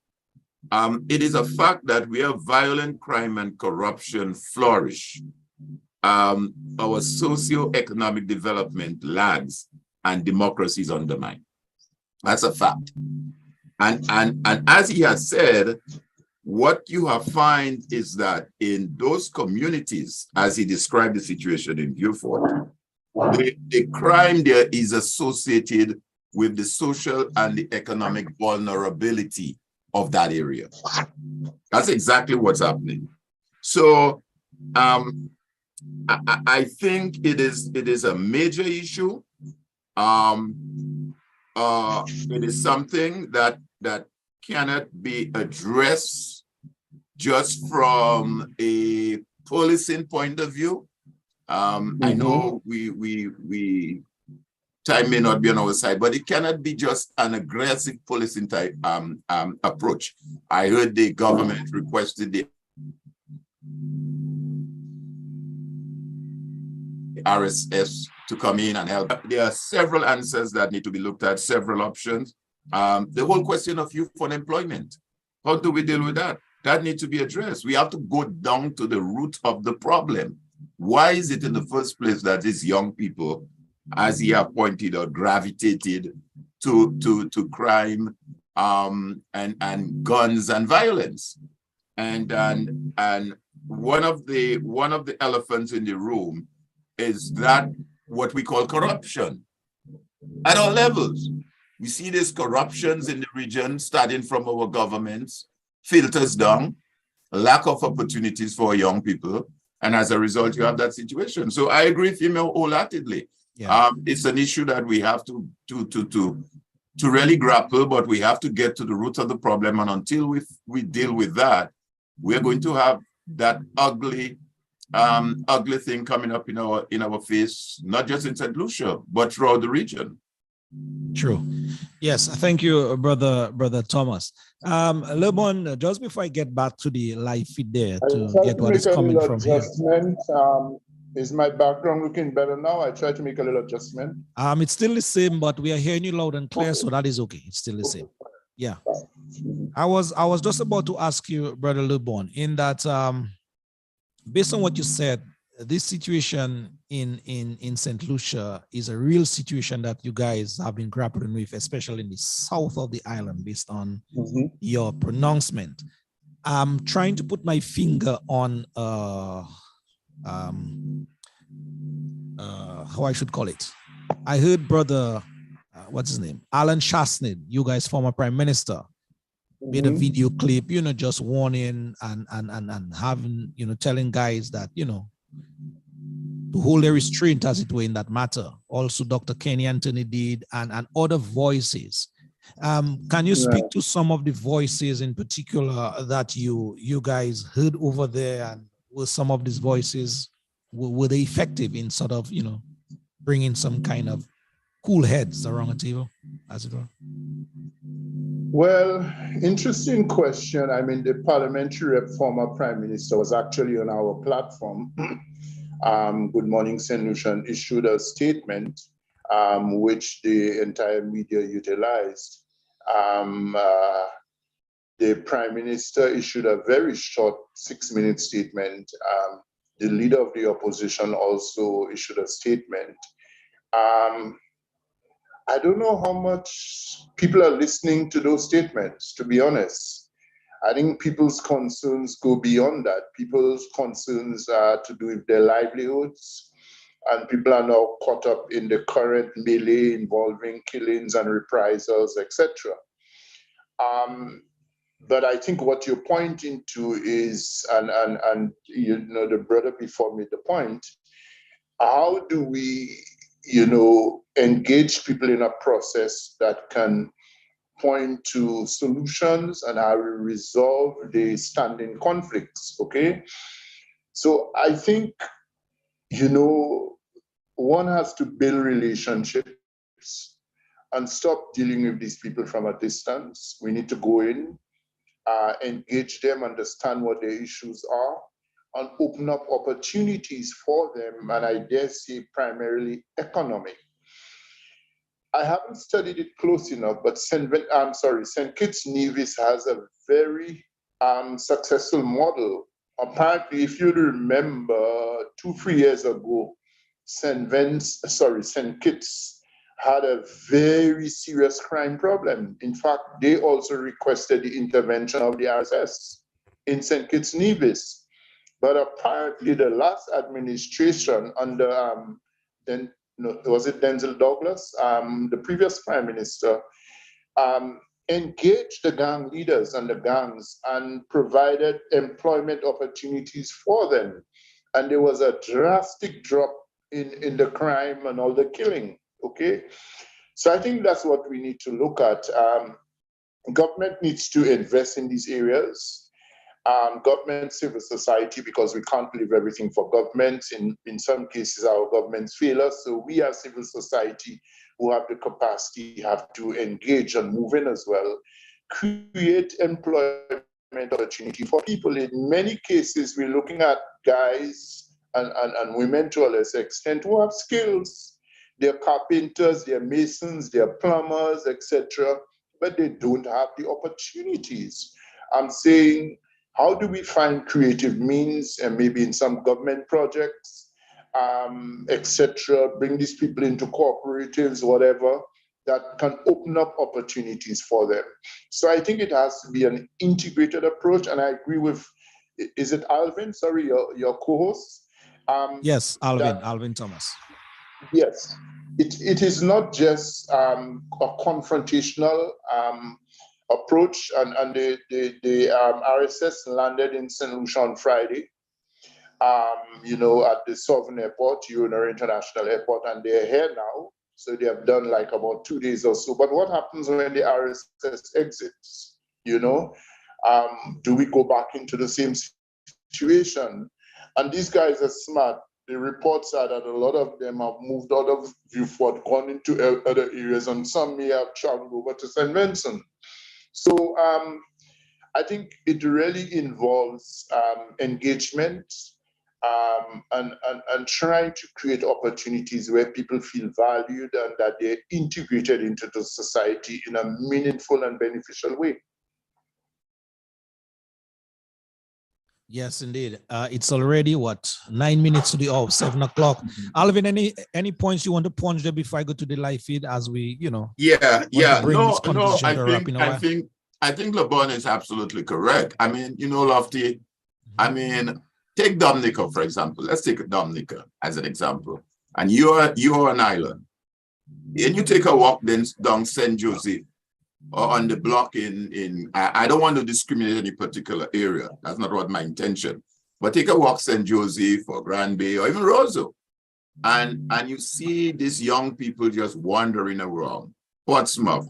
it is a fact that where violent crime and corruption flourish, our socio-economic development lags and democracy is undermined. That's a fact. And as he has said, what you have find is that in those communities, as he described the situation in Beaufort, the crime there is associated with the social and the economic vulnerability of that area. That's exactly what's happening. So I think it is a major issue. It is something that cannot be addressed just from a policing point of view. I know we time may not be on our side, but it cannot be just an aggressive policing type approach. I heard the government requested the RSS to come in and help. There are several answers that need to be looked at, several options. The whole question of youth unemployment, how do we deal with that? That needs to be addressed. We have to go down to the root of the problem. Why is it in the first place that these young people, as he have pointed out, gravitated to crime and guns and violence? And one of the elephants in the room is that what we call corruption at all levels. We see these corruptions in the region, starting from our governments, filters down, lack of opportunities for young people, and as a result, you have that situation. So I agree with him wholeheartedly. Yeah. It's an issue that we have to really grapple, but we have to get to the root of the problem. And until we deal with that, we're going to have that ugly thing coming up in our face, not just in St. Lucia, but throughout the region. True. Yes, thank you, brother Thomas. Lebon, just before I get back to the live feed there to get what is coming from here. Is my background looking better now? I try to make a little adjustment. It's still the same, but we are hearing you loud and clear, so that is okay. It's still the same. Yeah. I was just about to ask you, brother Lebon, in that based on what you said, this situation in St. Lucia is a real situation that you guys have been grappling with, especially in the south of the island, based on your pronouncement. I'm trying to put my finger on how I should call it. I heard brother, what's his name? Alan Shasnid, you guys former prime minister, made a video clip, just warning and having, telling guys that, to hold their restraint, as it were, in that matter. Also, Dr. Kenny Anthony did, and other voices. Can you speak to some of the voices in particular that you guys heard over there, and were some of these voices, were they effective in sort of, bringing some kind of cool heads around the table, as it were? Well, interesting question. I mean, the parliamentary rep, former prime minister, was actually on our platform. Good Morning St. Lucian issued a statement, which the entire media utilized. The prime minister issued a very short 6-minute statement. The leader of the opposition also issued a statement. I don't know how much people are listening to those statements, to be honest. I think people's concerns go beyond that. People's concerns are to do with their livelihoods, and people are now caught up in the current melee involving killings and reprisals, etc. But I think what you're pointing to is, and the brother before made the point, how do we, engage people in a process that can point to solutions and how we resolve the standing conflicts, okay? So I think, one has to build relationships and stop dealing with these people from a distance. We need to go in, engage them, understand what their issues are, and open up opportunities for them, and I dare say primarily economic. I haven't studied it close enough, but St. Kitts Nevis has a very successful model. Apparently, if you remember, 2-3 years ago, St. Kitts had a very serious crime problem. In fact, they also requested the intervention of the RSS in St. Kitts Nevis. But apparently, the last administration under was it Denzel Douglas, the previous prime minister, engaged the gang leaders and the gangs and provided employment opportunities for them. And there was a drastic drop in the crime and all the killing, okay? So I think that's what we need to look at. Government needs to invest in these areas. Government, civil society, because we can't leave everything for governments. In some cases, our governments fail us. So we as civil society who have the capacity have to engage and move in as well. Create employment opportunity for people. In many cases, we're looking at guys and women to a lesser extent who have skills. They're carpenters, they're masons, they're plumbers, etc., but they don't have the opportunities. I'm saying, how do we find creative means, and maybe in some government projects, etc., bring these people into cooperatives, whatever, that can open up opportunities for them. So I think it has to be an integrated approach, and I agree with, is it Alvin? Sorry, your co-host? Yes, Alvin Thomas. Yes, it is not just a confrontational approach, and the RSS landed in St. Lucia on Friday, at the Southern Airport, UNR International Airport, and they're here now. So they have done like about 2 days or so. But what happens when the RSS exits? Do we go back into the same situation? And these guys are smart. The reports are that a lot of them have moved out of Vieux-Fort, gone into other areas, and some may have traveled over to St. Vincent. So I think it really involves engagement and trying to create opportunities where people feel valued and that they're integrated into the society in a meaningful and beneficial way. Yes, indeed. It's already 9 minutes to the hour, 7 o'clock. Alvin, any points you want to punch there before I go to the live feed as we, Yeah. I think LeBron is absolutely correct. I mean, Lofty, take Dominica, for example. Let's take Dominica as an example. and you're an island, and you take a walk then down St. Joseph or on the block I don't want to discriminate any particular area. That's not what my intention. But take a walk St. Joseph or Grand Bay or even Roseau, and you see these young people just wandering around. Portsmouth,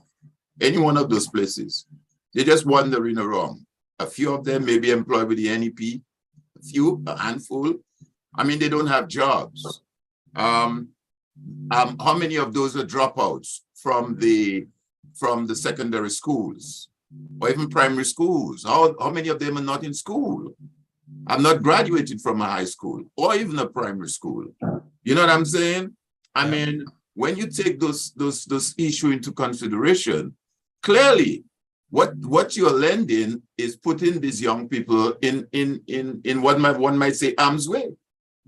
any one of those places, they're just wandering around. A few of them may be employed with the NEP, a handful. I mean, they don't have jobs. How many of those are dropouts from the secondary schools or even primary schools? How many of them are not in school? I'm not graduated from a high school or even a primary school. You know what I'm saying? I mean, when you take those issues into consideration, clearly what you're lending is putting these young people in what one might say arm's way.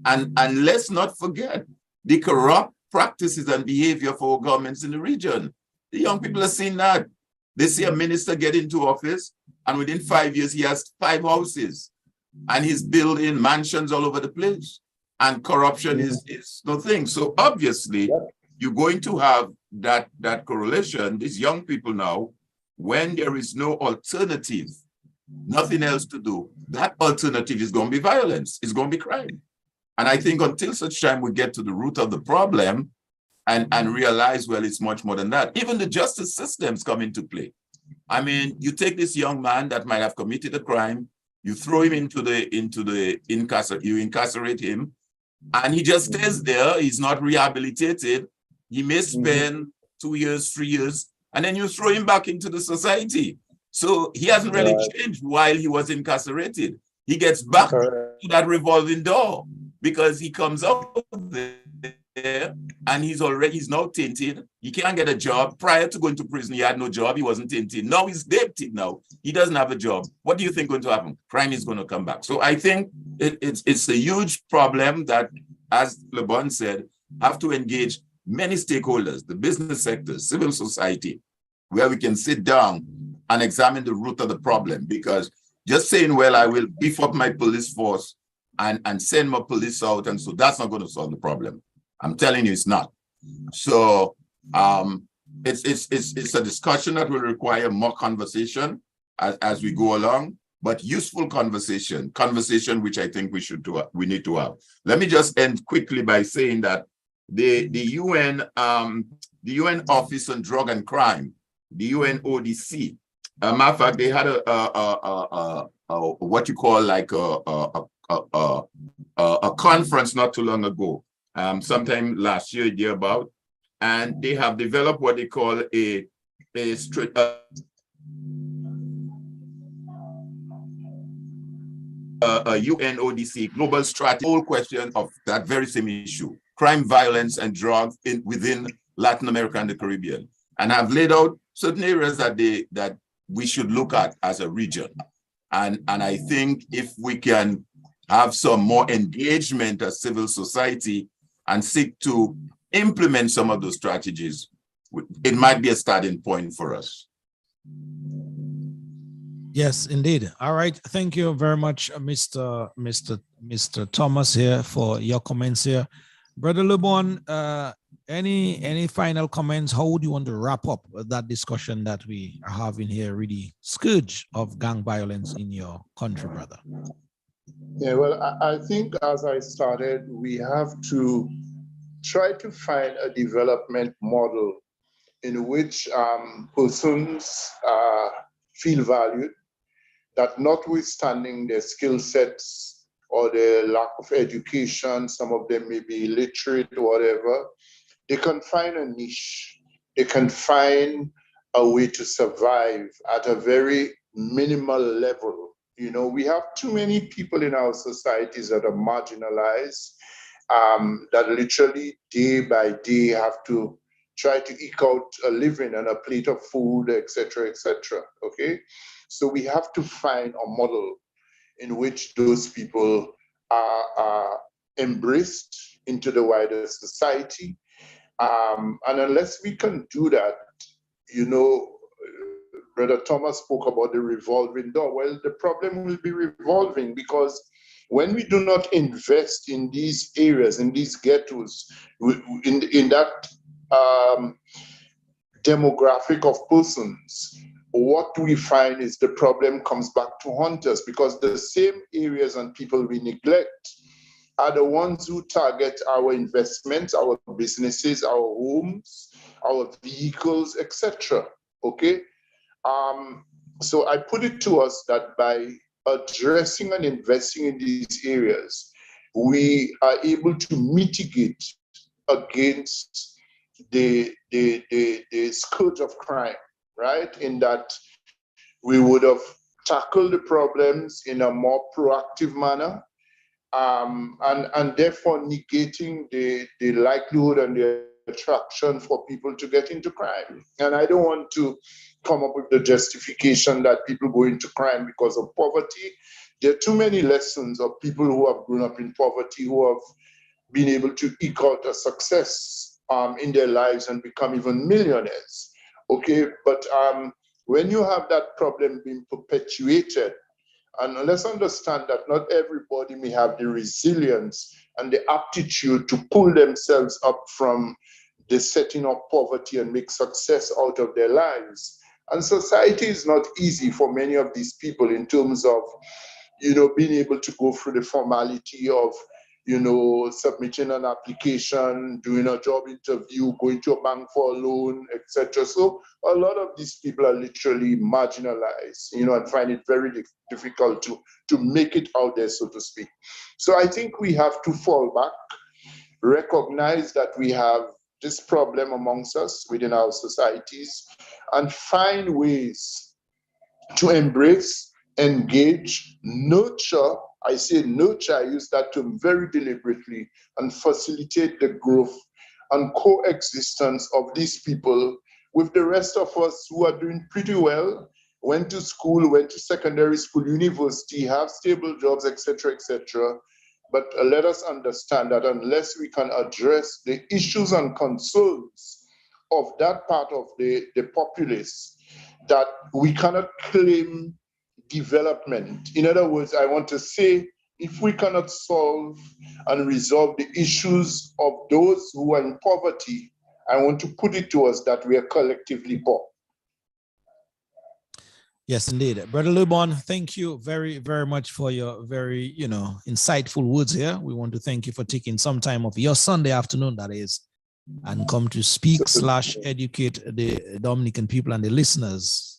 And let's not forget the corrupt practices and behavior for governments in the region. The young people are seeing that. They see a minister get into office, and within 5 years, he has 5 houses, and he's building mansions all over the place. And corruption is no thing. So obviously, you're going to have that correlation. These young people now, when there is no alternative, nothing else to do, that alternative is going to be violence. It's going to be crime. And I think until such time we get to the root of the problem and realize, well, it's much more than that. Even the justice systems come into play. I mean, you take this young man that might have committed a crime, you throw him you incarcerate him, and he just stays there. He's not rehabilitated. He may spend 2 years, 3 years, and then you throw him back into the society. So he hasn't really changed while he was incarcerated. He gets back to that revolving door because he comes out there and he's now tainted. He can't get a job. Prior to going to prison, he had no job. He wasn't tainted. Now he's tainted now. He doesn't have a job. What do you think is going to happen? Crime is going to come back. So I think it's a huge problem that, as LeBon said, have to engage many stakeholders, the business sector, civil society, where we can sit down and examine the root of the problem. Because just saying, well, I will beef up my police force and send my police out, and so that's not going to solve the problem. I'm telling you, it's not. So it's a discussion that will require more conversation as we go along, but useful conversation which I think we need to have. Let me just end quickly by saying that the UN Office on Drug and Crime, the UNODC, matter of fact, they had a what you call like a conference not too long ago, sometime last year about, and they have developed what they call a UNODC global strategy, whole question of that very same issue, crime, violence, and drugs within Latin America and the Caribbean, and have laid out certain areas that we should look at as a region. And I think if we can have some more engagement as civil society and seek to implement some of those strategies, it might be a starting point for us. Yes, indeed. All right. Thank you very much, Mr. Thomas here for your comments here. Brother LeBon, any final comments? How would you want to wrap up that discussion that we are having here, really scourge of gang violence in your country, brother? Yeah, well, I think as I started, we have to try to find a development model in which persons feel valued, that notwithstanding their skill sets or their lack of education, some of them may be illiterate or whatever, they can find a niche. They can find a way to survive at a very minimal level. You know, we have too many people in our societies that are marginalized, that literally day by day have to try to eke out a living and a plate of food, etc., etc. Okay, so we have to find a model in which those people are embraced into the wider society. And unless we can do that, you know, Brother Thomas spoke about the revolving door. Well, the problem will be revolving because When we do not invest in these areas, in these ghettos, in that demographic of persons, what we find is the problem comes back to haunt us, because the same areas and people we neglect are the ones who target our investments, our businesses, our homes, our vehicles, etc. Okay? So I put it to us that by addressing and investing in these areas, we are able to mitigate against the scourge of crime, right? In that we would have tackled the problems in a more proactive manner, and therefore negating the likelihood and the attraction for people to get into crime. And I don't want to come up with the justification that people go into crime because of poverty. There are too many lessons of people who have grown up in poverty, who have been able to eke out a success in their lives and become even millionaires. Okay, but when you have that problem being perpetuated, and let's understand that not everybody may have the resilience and the aptitude to pull themselves up from the setting of poverty and make success out of their lives. And society is not easy for many of these people in terms of, being able to go through the formality of, submitting an application, doing a job interview, going to a bank for a loan, etc. So a lot of these people are literally marginalized, and find it very difficult to make it out there, so to speak. So I think we have to fall back, recognize that we have this problem amongst us within our societies, and find ways to embrace, engage, nurture. I say nurture, I use that term very deliberately, and facilitate the growth and coexistence of these people with the rest of us who are doing pretty well, went to school, went to secondary school, university, have stable jobs, etc., etc. But let us understand that unless we can address the issues and concerns of that part of the populace, that we cannot claim development. In other words, I want to say, if we cannot solve and resolve the issues of those who are in poverty, I want to put it to us that we are collectively poor. Yes, indeed. Brother Lubon, thank you very, very much for your very, insightful words here. We want to thank you for taking some time of your Sunday afternoon, that is, and come to speak / educate the Dominican people and the listeners,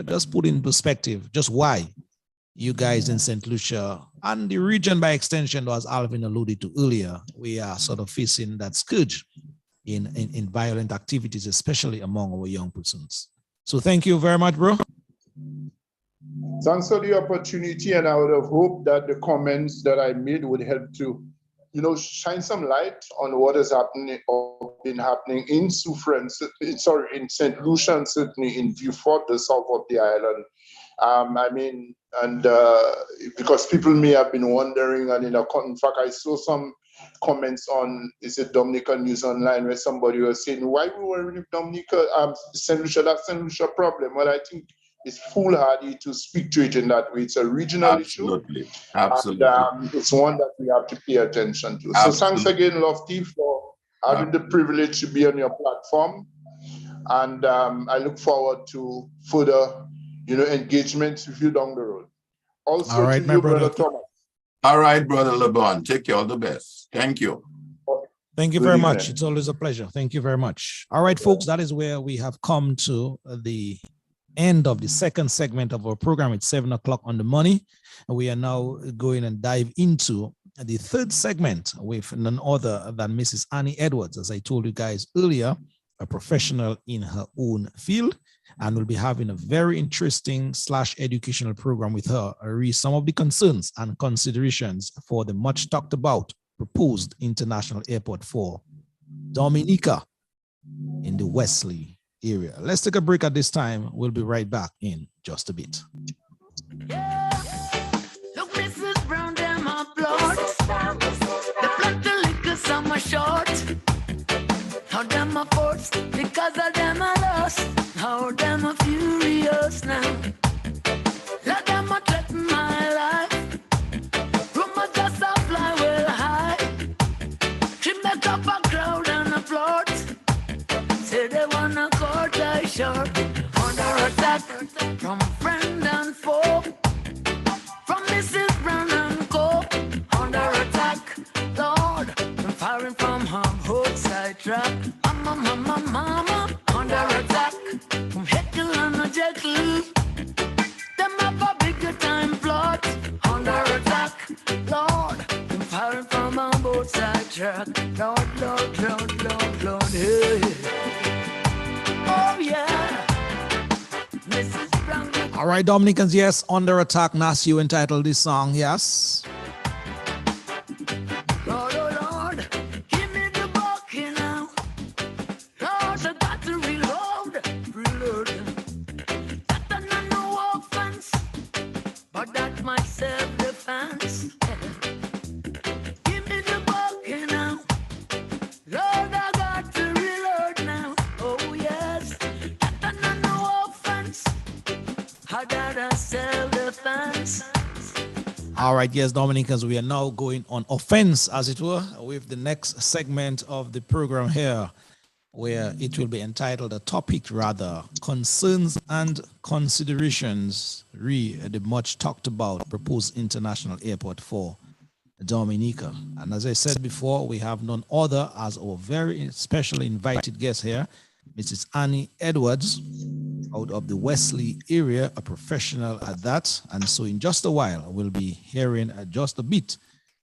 just put in perspective just why you guys in St. Lucia and the region by extension, as Alvin alluded to earlier, we are sort of facing that scourge in violent activities, especially among our young persons. So thank you very much, bro. Thanks for the opportunity, and I would have hoped that the comments that I made would help to, shine some light on what is happening or been happening in in St. Lucia, and certainly in Beaufort, the south of the island. Because people may have been wondering, and in fact, I saw some comments on, is it Dominica News Online, where somebody was saying, why we were in Dominica, St. Lucia, that's St. Lucia problem. Well, I think it's foolhardy to speak to it in that way. It's a regional issue. Absolutely. And it's one that we have to pay attention to. Absolutely. So thanks again, Lofty, for having the privilege to be on your platform. And I look forward to further, engagements with you down the road. Also, all right, to you, brother Thomas. All right, brother LeBron. Take care. All the best. Thank you. Thank you very much. It's always a pleasure. Thank you very much. All right, folks, that is where we have come to the end of the second segment of our program. It's 7 o'clock on the money. And we are now going and dive into the third segment with none other than Mrs. Annie Edwards, as I told you guys earlier, a professional in her own field. And we'll be having a very interesting / educational program with her, raise some of the concerns and considerations for the much talked about proposed international airport for Dominica in the Wesley area. Let's take a break at this time. We'll be right back in just a bit. Yeah. Look, Mrs. Brown, them are blood. The blood, the liquor, some are short. How them are forced because of them are lost. How them are furious now. Let them are threaten my life. Rumors say they wanna court I sharp. Under attack from friend and foe. From Mrs. Brown and Co. Under attack, Lord. I'm firing from her roadside track. Mama, under attack. From Heckle and Jekyll. Them have a bigger time plot. Under attack, Lord. I'm firing from a both side track. Lord, hey. Oh yeah. Mrs. Brown. All right, Dominicans, yes, Under Attack, Nasio entitled this song, yes. Lord, oh Lord, give me the bucket now. Lord, I got to reload. That's no offense, but that's my self-defense. Give me the bucket now. Lord, I got to reload now. Oh yes, that's no offense. I got a self-defense. All right, yes, Dominicans, we are now going on offense, as it were, with the next segment of the program here, where it will be entitled, a topic rather, concerns and considerations, the much talked about proposed international airport for Dominica. And as I said before, we have none other as our very special invited guest here, Mrs. Annie Edwards, out of the Wesley area, a professional at that. And so in just a while, we'll be hearing just a bit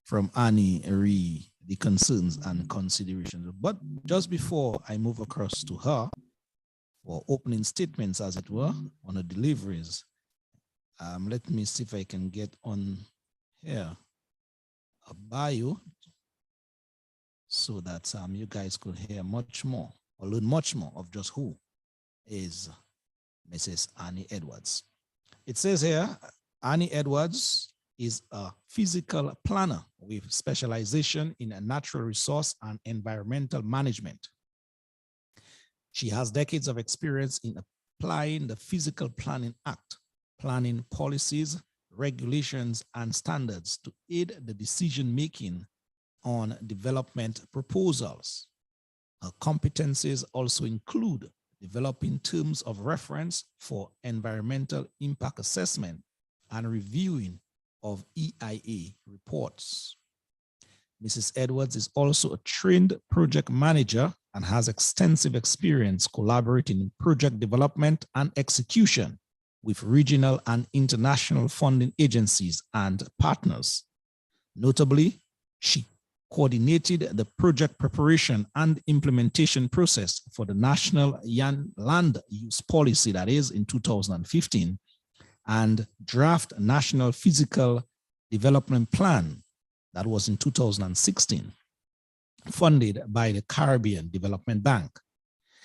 from Annie re the concerns and considerations. But just before I move across to her for opening statements, as it were, on the deliveries, let me see if I can get on here a bio so that you guys could hear much more or learn much more of just who is Mrs. Annie Edwards. It says here, Annie Edwards is a physical planner with specialization in natural resource and environmental management. She has decades of experience in applying the Physical Planning Act, planning policies, regulations, and standards to aid the decision-making on development proposals. Her competencies also include developing terms of reference for environmental impact assessment and reviewing of EIA reports. Mrs. Edwards is also a trained project manager and has extensive experience collaborating in project development and execution with regional and international funding agencies and partners. Notably, she coordinated the project preparation and implementation process for the National Land Use Policy, that is in 2015, and draft National Physical Development Plan, that was in 2016, funded by the Caribbean Development Bank.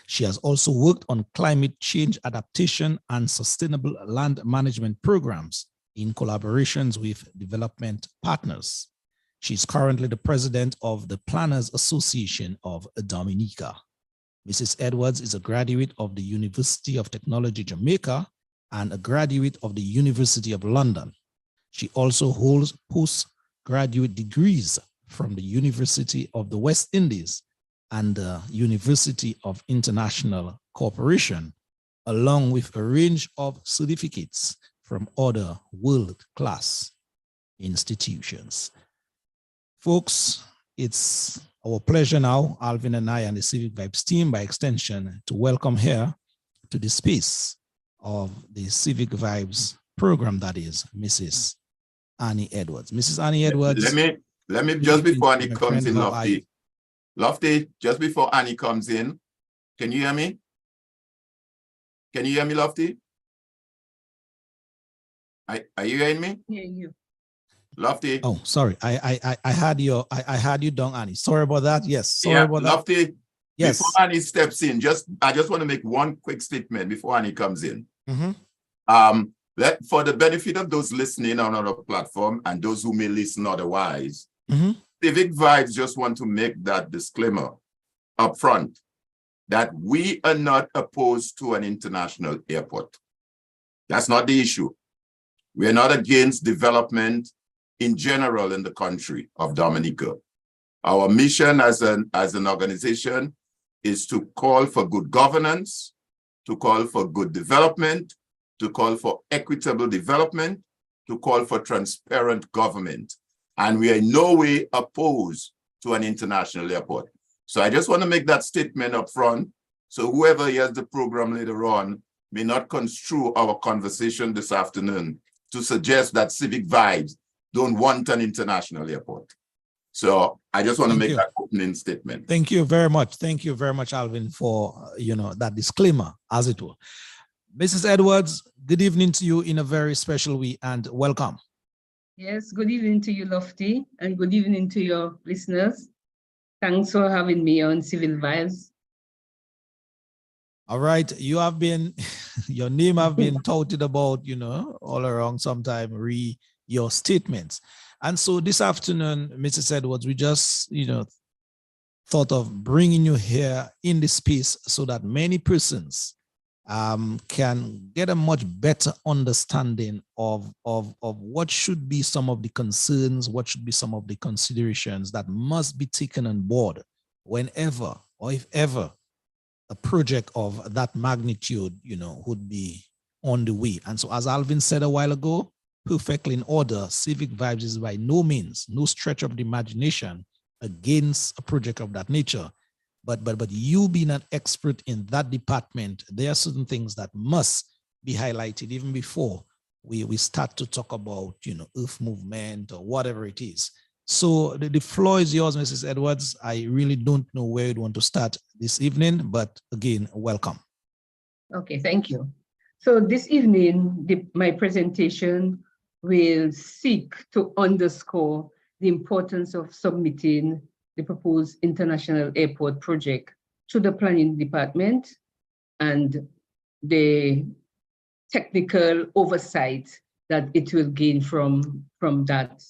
She has also worked on climate change adaptation and sustainable land management programs in collaborations with development partners. She's currently the president of the Planners Association of Dominica. Mrs. Edwards is a graduate of the University of Technology, Jamaica, and a graduate of the University of London. She also holds postgraduate degrees from the University of the West Indies and the University of International Cooperation, along with a range of certificates from other world-class institutions. Folks, it's our pleasure now, Alvin and I and the Civic Vibes team, by extension, to welcome here to the space of the Civic Vibes program, that is Mrs. Annie Edwards. Mrs. Annie Edwards. Let me just before Annie comes in, Lofty, just before Annie comes in, can you hear me? Can you hear me, Lofty? Are you hearing me? Hear you. Lofty. Oh, sorry. I had you down, Annie. Sorry about that. Yes. Sorry about that. Lofty. Yes. Before Annie steps in, I just want to make one quick statement before Annie comes in. Mm-hmm. For the benefit of those listening on our platform and those who may listen otherwise, mm-hmm. Civic Vibes just want to make that disclaimer up front that we are not opposed to an international airport. That's not the issue. We are not against development in general in the country of Dominica. Our mission as an organization is to call for good governance, to call for good development, to call for equitable development, to call for transparent government. And we are in no way opposed to an international airport. So I just want to make that statement up front, so whoever hears the program later on may not construe our conversation this afternoon to suggest that Civic Vibes don't want an international airport. So I just want to make that opening statement. Thank you very much. Thank you very much, Alvin, for that disclaimer, as it were. Mrs. Edwards, good evening to you in a very special way, and welcome. Yes, good evening to you, Lofty, and good evening to your listeners. Thanks for having me on Civil Vibes. All right, you have been, your name have been touted about, all around sometime, your statements. And so this afternoon, Mrs. Edwards, we just, thought of bringing you here in this space so that many persons can get a much better understanding of what should be some of the concerns, what should be some of the considerations that must be taken on board whenever or if ever a project of that magnitude, would be on the way. And so, as Alvin said a while ago, perfectly in order, Civic Vibes is by no means, no stretch of the imagination against a project of that nature. But you being an expert in that department, there are certain things that must be highlighted even before we start to talk about, earth movement or whatever it is. So the floor is yours, Mrs. Edwards. I really don't know where you'd want to start this evening, but again, welcome. Okay, thank you. So this evening, my presentation will seek to underscore the importance of submitting the proposed international airport project to the planning department and the technical oversight that it will gain from that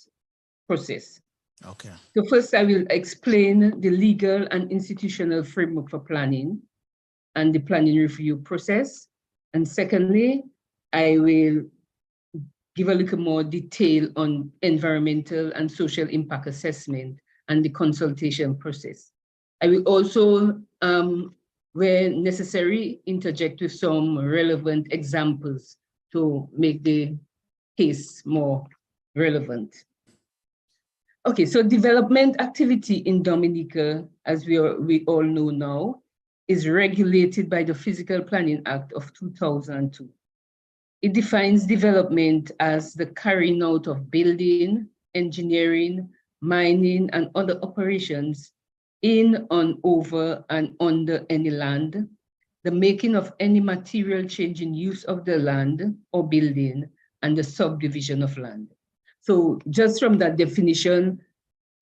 process. Okay. So first, I will explain the legal and institutional framework for planning and the planning review process. And secondly, I will give a little more detail on environmental and social impact assessment and the consultation process. I will also, where necessary, interject with some relevant examples to make the case more relevant. Okay, so development activity in Dominica, as we all know now, is regulated by the Physical Planning Act of 2002. It defines development as the carrying out of building, engineering, mining, and other operations in, on, over, and under any land, the making of any material change in use of the land or building, and the subdivision of land. So just from that definition,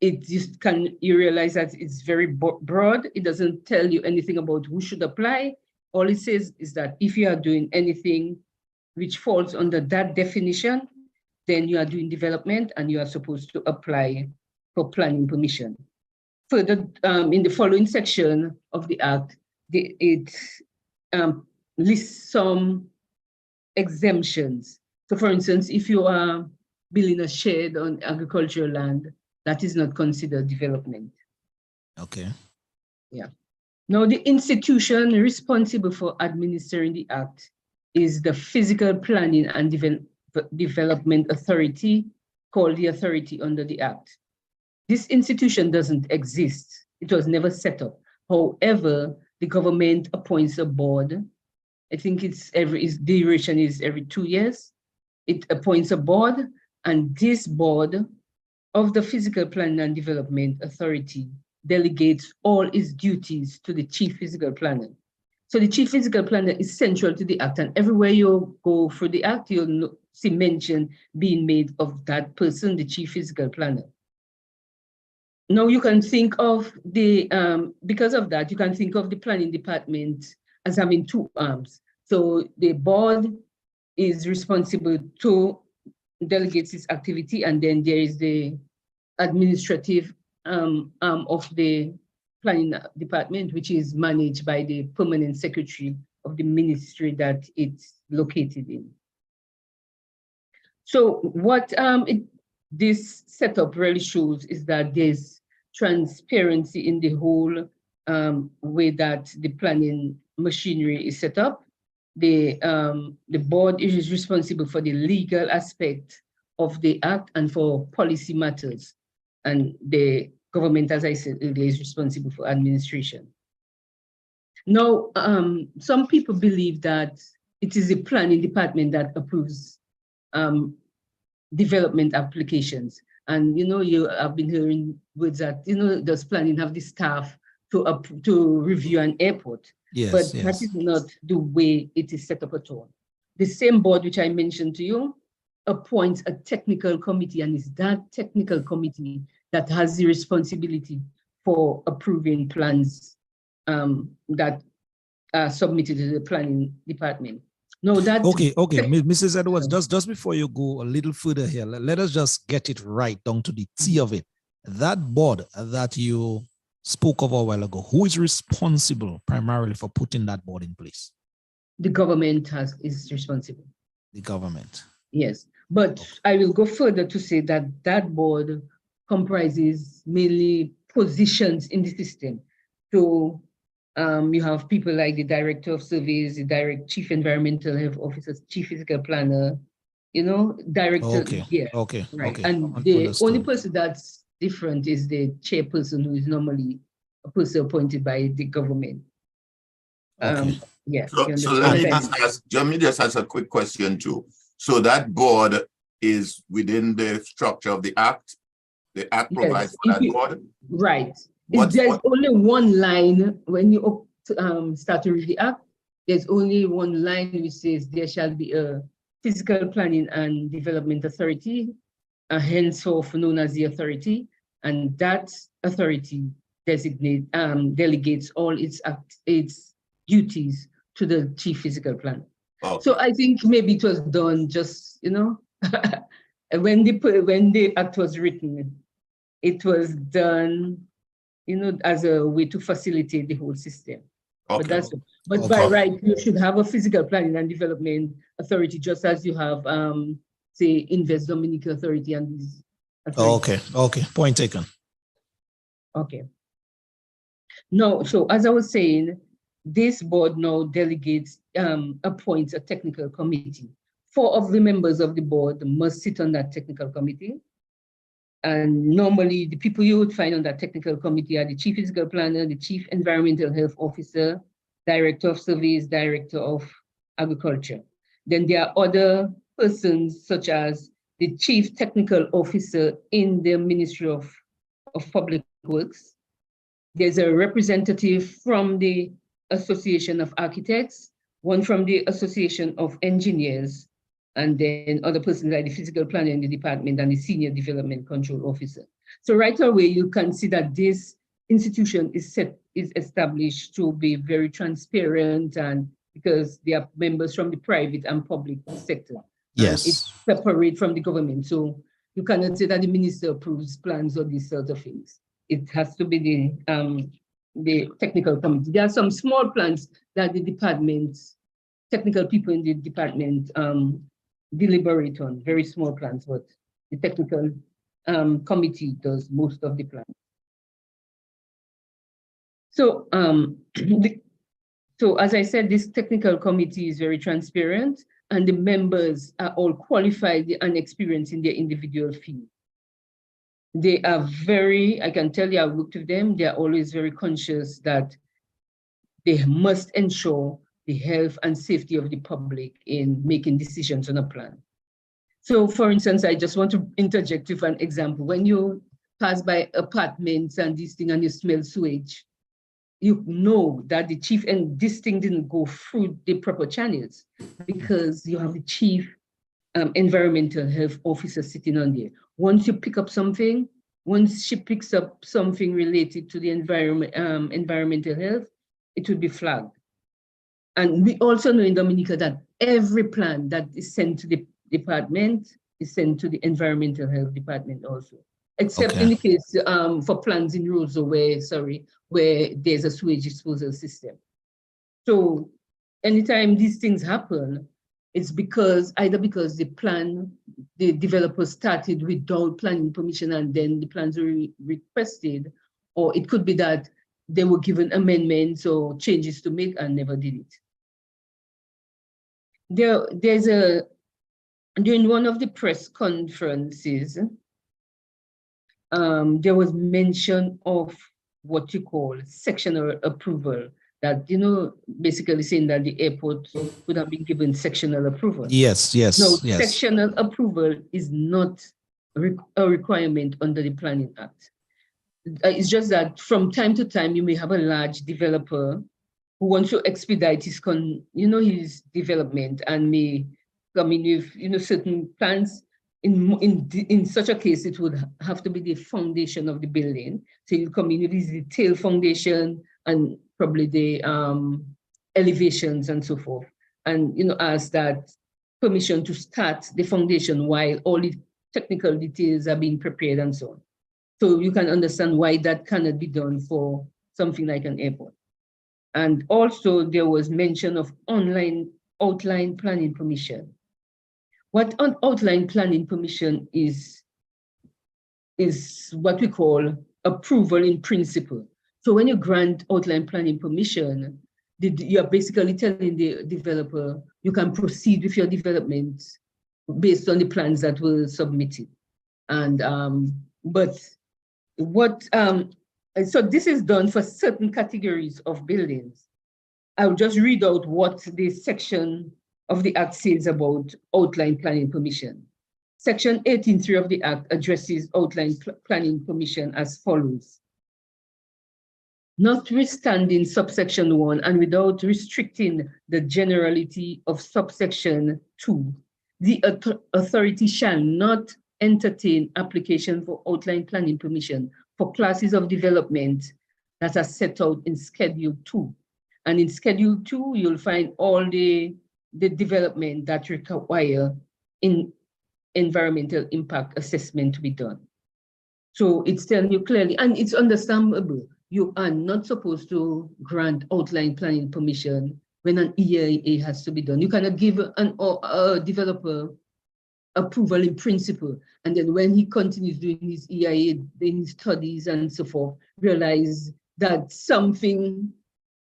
you realize that it's very broad. It doesn't tell you anything about who should apply. All it says is that if you are doing anything which falls under that definition, then you are doing development and you are supposed to apply for planning permission. Further, in the following section of the Act, it lists some exemptions. So for instance, if you are building a shed on agricultural land, that is not considered development. Okay. Yeah. Now, the institution responsible for administering the Act is the Physical Planning and Development Authority, called the authority under the Act. This institution doesn't exist. It was never set up. However, the government appoints a board. I think its duration is every 2 years. It appoints a board, and this board of the Physical Planning and Development Authority delegates all its duties to the Chief Physical Planner. So the Chief Physical Planner is central to the Act, and everywhere you go through the Act, you'll see mention being made of that person, the Chief Physical Planner. Now you can think of because of that, you can think of the planning department as having two arms. So the board is responsible to delegate its activity, and then there is the administrative arm of the planning department, which is managed by the permanent secretary of the ministry that it's located in. So what this setup really shows is that there's transparency in the whole way that the planning machinery is set up. The board is responsible for the legal aspect of the act and for policy matters. And the government, as I said earlier, is responsible for administration. Now, some people believe that it is the planning department that approves development applications. And you have been hearing words that, does planning have the staff to review an airport? Yes, but yes. that is not the way it is set up at all. The same board which I mentioned to you appoints a technical committee, and it's that technical committee that has the responsibility for approving plans that are submitted to the planning department. No, that okay, Mrs. Edwards, just before you go a little further here, let us just get it right down to the T of it. That board that you spoke of a while ago, who is responsible primarily for putting that board in place? The government is responsible. The government. Yes, but okay. I will go further to say that that board comprises mainly positions in the system. So you have people like the director of surveys, the chief environmental health officer, chief physical planner, director. Okay. Yeah. Okay. Right. Okay. And the Understood. only person that's different is the chairperson, who is normally a person appointed by the government. Okay. Yeah. So let me just ask a quick question too. So that board is within the structure of the Act? The Act provides for that board? Right. There's only one line when you start to read the Act. There's only one line which says there shall be a physical planning and development authority, henceforth known as the authority, and that authority delegates all its duties to the chief physical planner. Okay. So I think maybe it was done just, when the Act was written, it was done, as a way to facilitate the whole system. Okay. But by right, you should have a physical planning and development authority, just as you have, say, Invest Dominica Authority and these authorities. Okay. Point taken. Okay. No, so as I was saying, this board now delegates, appoints a technical committee. 4 of the members of the board must sit on that technical committee. And normally the people you would find on that technical committee are the chief physical planner, the chief environmental health officer, director of surveys, director of agriculture. Then there are other persons such as the chief technical officer in the Ministry of Public Works. There's a representative from the Association of Architects, one from the Association of Engineers, and then other persons like the physical planner in the department and the senior development control officer. So right away, you can see that this institution is established to be very transparent, and because they are members from the private and public sector. Yes. It's separate from the government. So you cannot say that the minister approves plans or these sorts of things. It has to be the technical committee. There are some small plans that the departments, technical people in the department deliberate on, very small plans, but the technical committee does most of the plans. So, so as I said, this technical committee is very transparent, and the members are all qualified and experienced in their individual field. They are very, I can tell you, I worked with them, they are always very conscious that they must ensure the health and safety of the public in making decisions on a plan. So for instance, I just want to interject with an example. When you pass by apartments and this thing and you smell sewage, you know that the chief, and this thing didn't go through the proper channels because you have the chief environmental health officer sitting on there. Once you pick up something, once she picks up something related to the environmental health, it will be flagged. And we also know in Dominica that every plan that is sent to the department is sent to the environmental health department also, except in the case for plans in rules where there's a sewage disposal system. So anytime these things happen, it's either because the developer started without planning permission and then the plans were requested, or it could be that they were given amendments or changes to make and never did it. During one of the press conferences, there was mention of what you call sectional approval, that, basically saying that the airport would have been given sectional approval. Yes, yes, No, yes. sectional approval is not a requirement under the Planning Act. It's just that from time to time, you may have a large developer who wants to expedite his development and may come in with, certain plans. In such a case, it would have to be the foundation of the building. So you come in with this detailed foundation and probably the elevations and so forth. And, ask that permission to start the foundation while all the technical details are being prepared and so on. So you can understand why that cannot be done for something like an airport. And also there was mention of outline planning permission. What an outline planning permission is what we call approval in principle. So when you grant outline planning permission, you're basically telling the developer you can proceed with your development based on the plans that were submitted. And so this is done for certain categories of buildings. I'll just read out what the section of the Act says about outline planning permission. Section 18.3 of the Act addresses outline planning permission as follows. Notwithstanding subsection 1 and without restricting the generality of subsection 2, the authority shall not entertain application for outline planning permission for classes of development that are set out in Schedule 2. And in Schedule 2, you'll find all the development that require environmental impact assessment to be done. So it's telling you clearly, and it's understandable, you are not supposed to grant outline planning permission when an EIA has to be done. You cannot give a developer approval in principle, and then when he continues doing his EIA, then his studies and so forth, realize that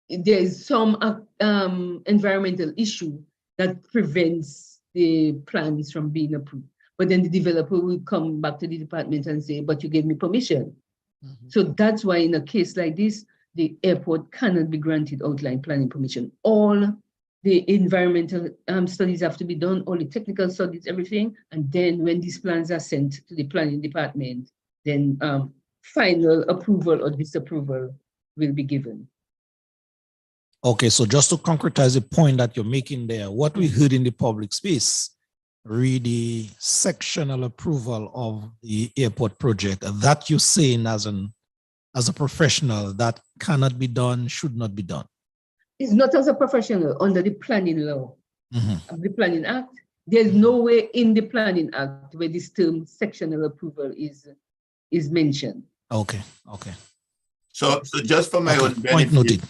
there is some environmental issue that prevents the plans from being approved. But then the developer will come back to the department and say, but you gave me permission. Mm-hmm. So that's why in a case like this, the airport cannot be granted outline planning permission. All the environmental studies have to be done, all the technical studies, everything. And then when these plans are sent to the planning department, then final approval or disapproval will be given. Okay, so just to concretize the point that you're making there, what we heard in the public space, read the sectional approval of the airport project, that you're saying as a professional that cannot be done, should not be done. It's not as a professional under the planning law, of the Planning Act. There's no way in the Planning Act where this term sectional approval is mentioned. Okay. So just for my own benefit, point noted.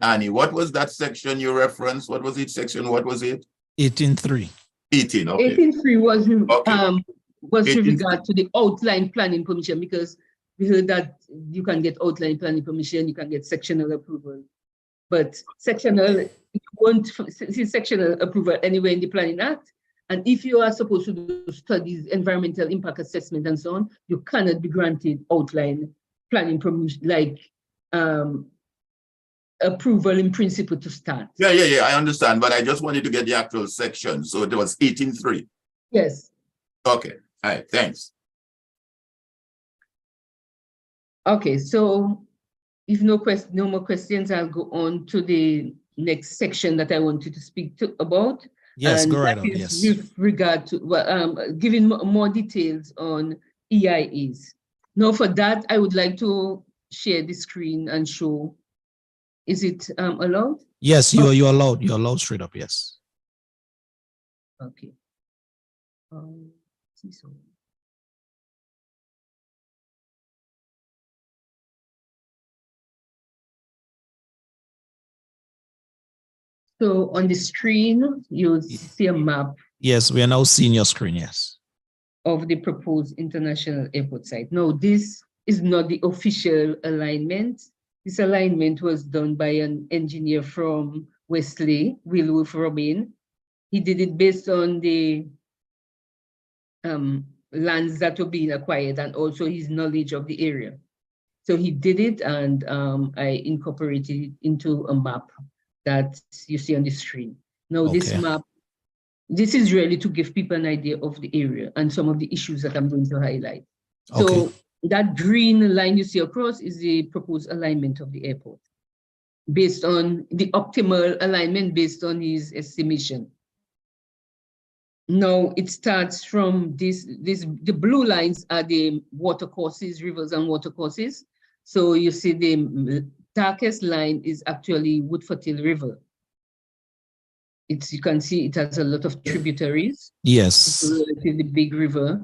Annie, what was that section you referenced? What was it section? What was it? 18.3. 18, okay. 18.3 was Okay. with regard to the outline planning permission, because we heard that you can get outline planning permission, you can get sectional approval. But you won't see sectional approval anywhere in the Planning Act. And if you are supposed to do studies, environmental impact assessment and so on, you cannot be granted outline planning permission, like approval in principle to start. Yeah, I understand, but I just wanted to get the actual section. So there was 18.3. Yes. Okay, all right, thanks. Okay, so if no more questions, I'll go on to the next section that I wanted to speak about. Yes, and go right that on, is yes. with regard to giving more details on EIAs. Now for that, I would like to share the screen and show. Is it allowed? Yes, you're allowed. You're allowed straight up, yes. Okay. So on the screen, you'll see a map. Yes, we are now seeing your screen, yes. Of the proposed international airport site. Now, this is not the official alignment. This alignment was done by an engineer from Wesley, Wilwolf Robin. He did it based on the lands that were being acquired and also his knowledge of the area. So he did it, and I incorporated it into a map that you see on the screen. Now, this map, this is really to give people an idea of the area and some of the issues that I'm going to highlight. So that green line you see across is the proposed alignment of the airport based on the optimal alignment based on his estimation. Now it starts from the blue lines are the water courses, rivers and water courses. So you see the darkest line is actually Woodfortill River. You can see it has a lot of tributaries. Yes. It's a relatively big river.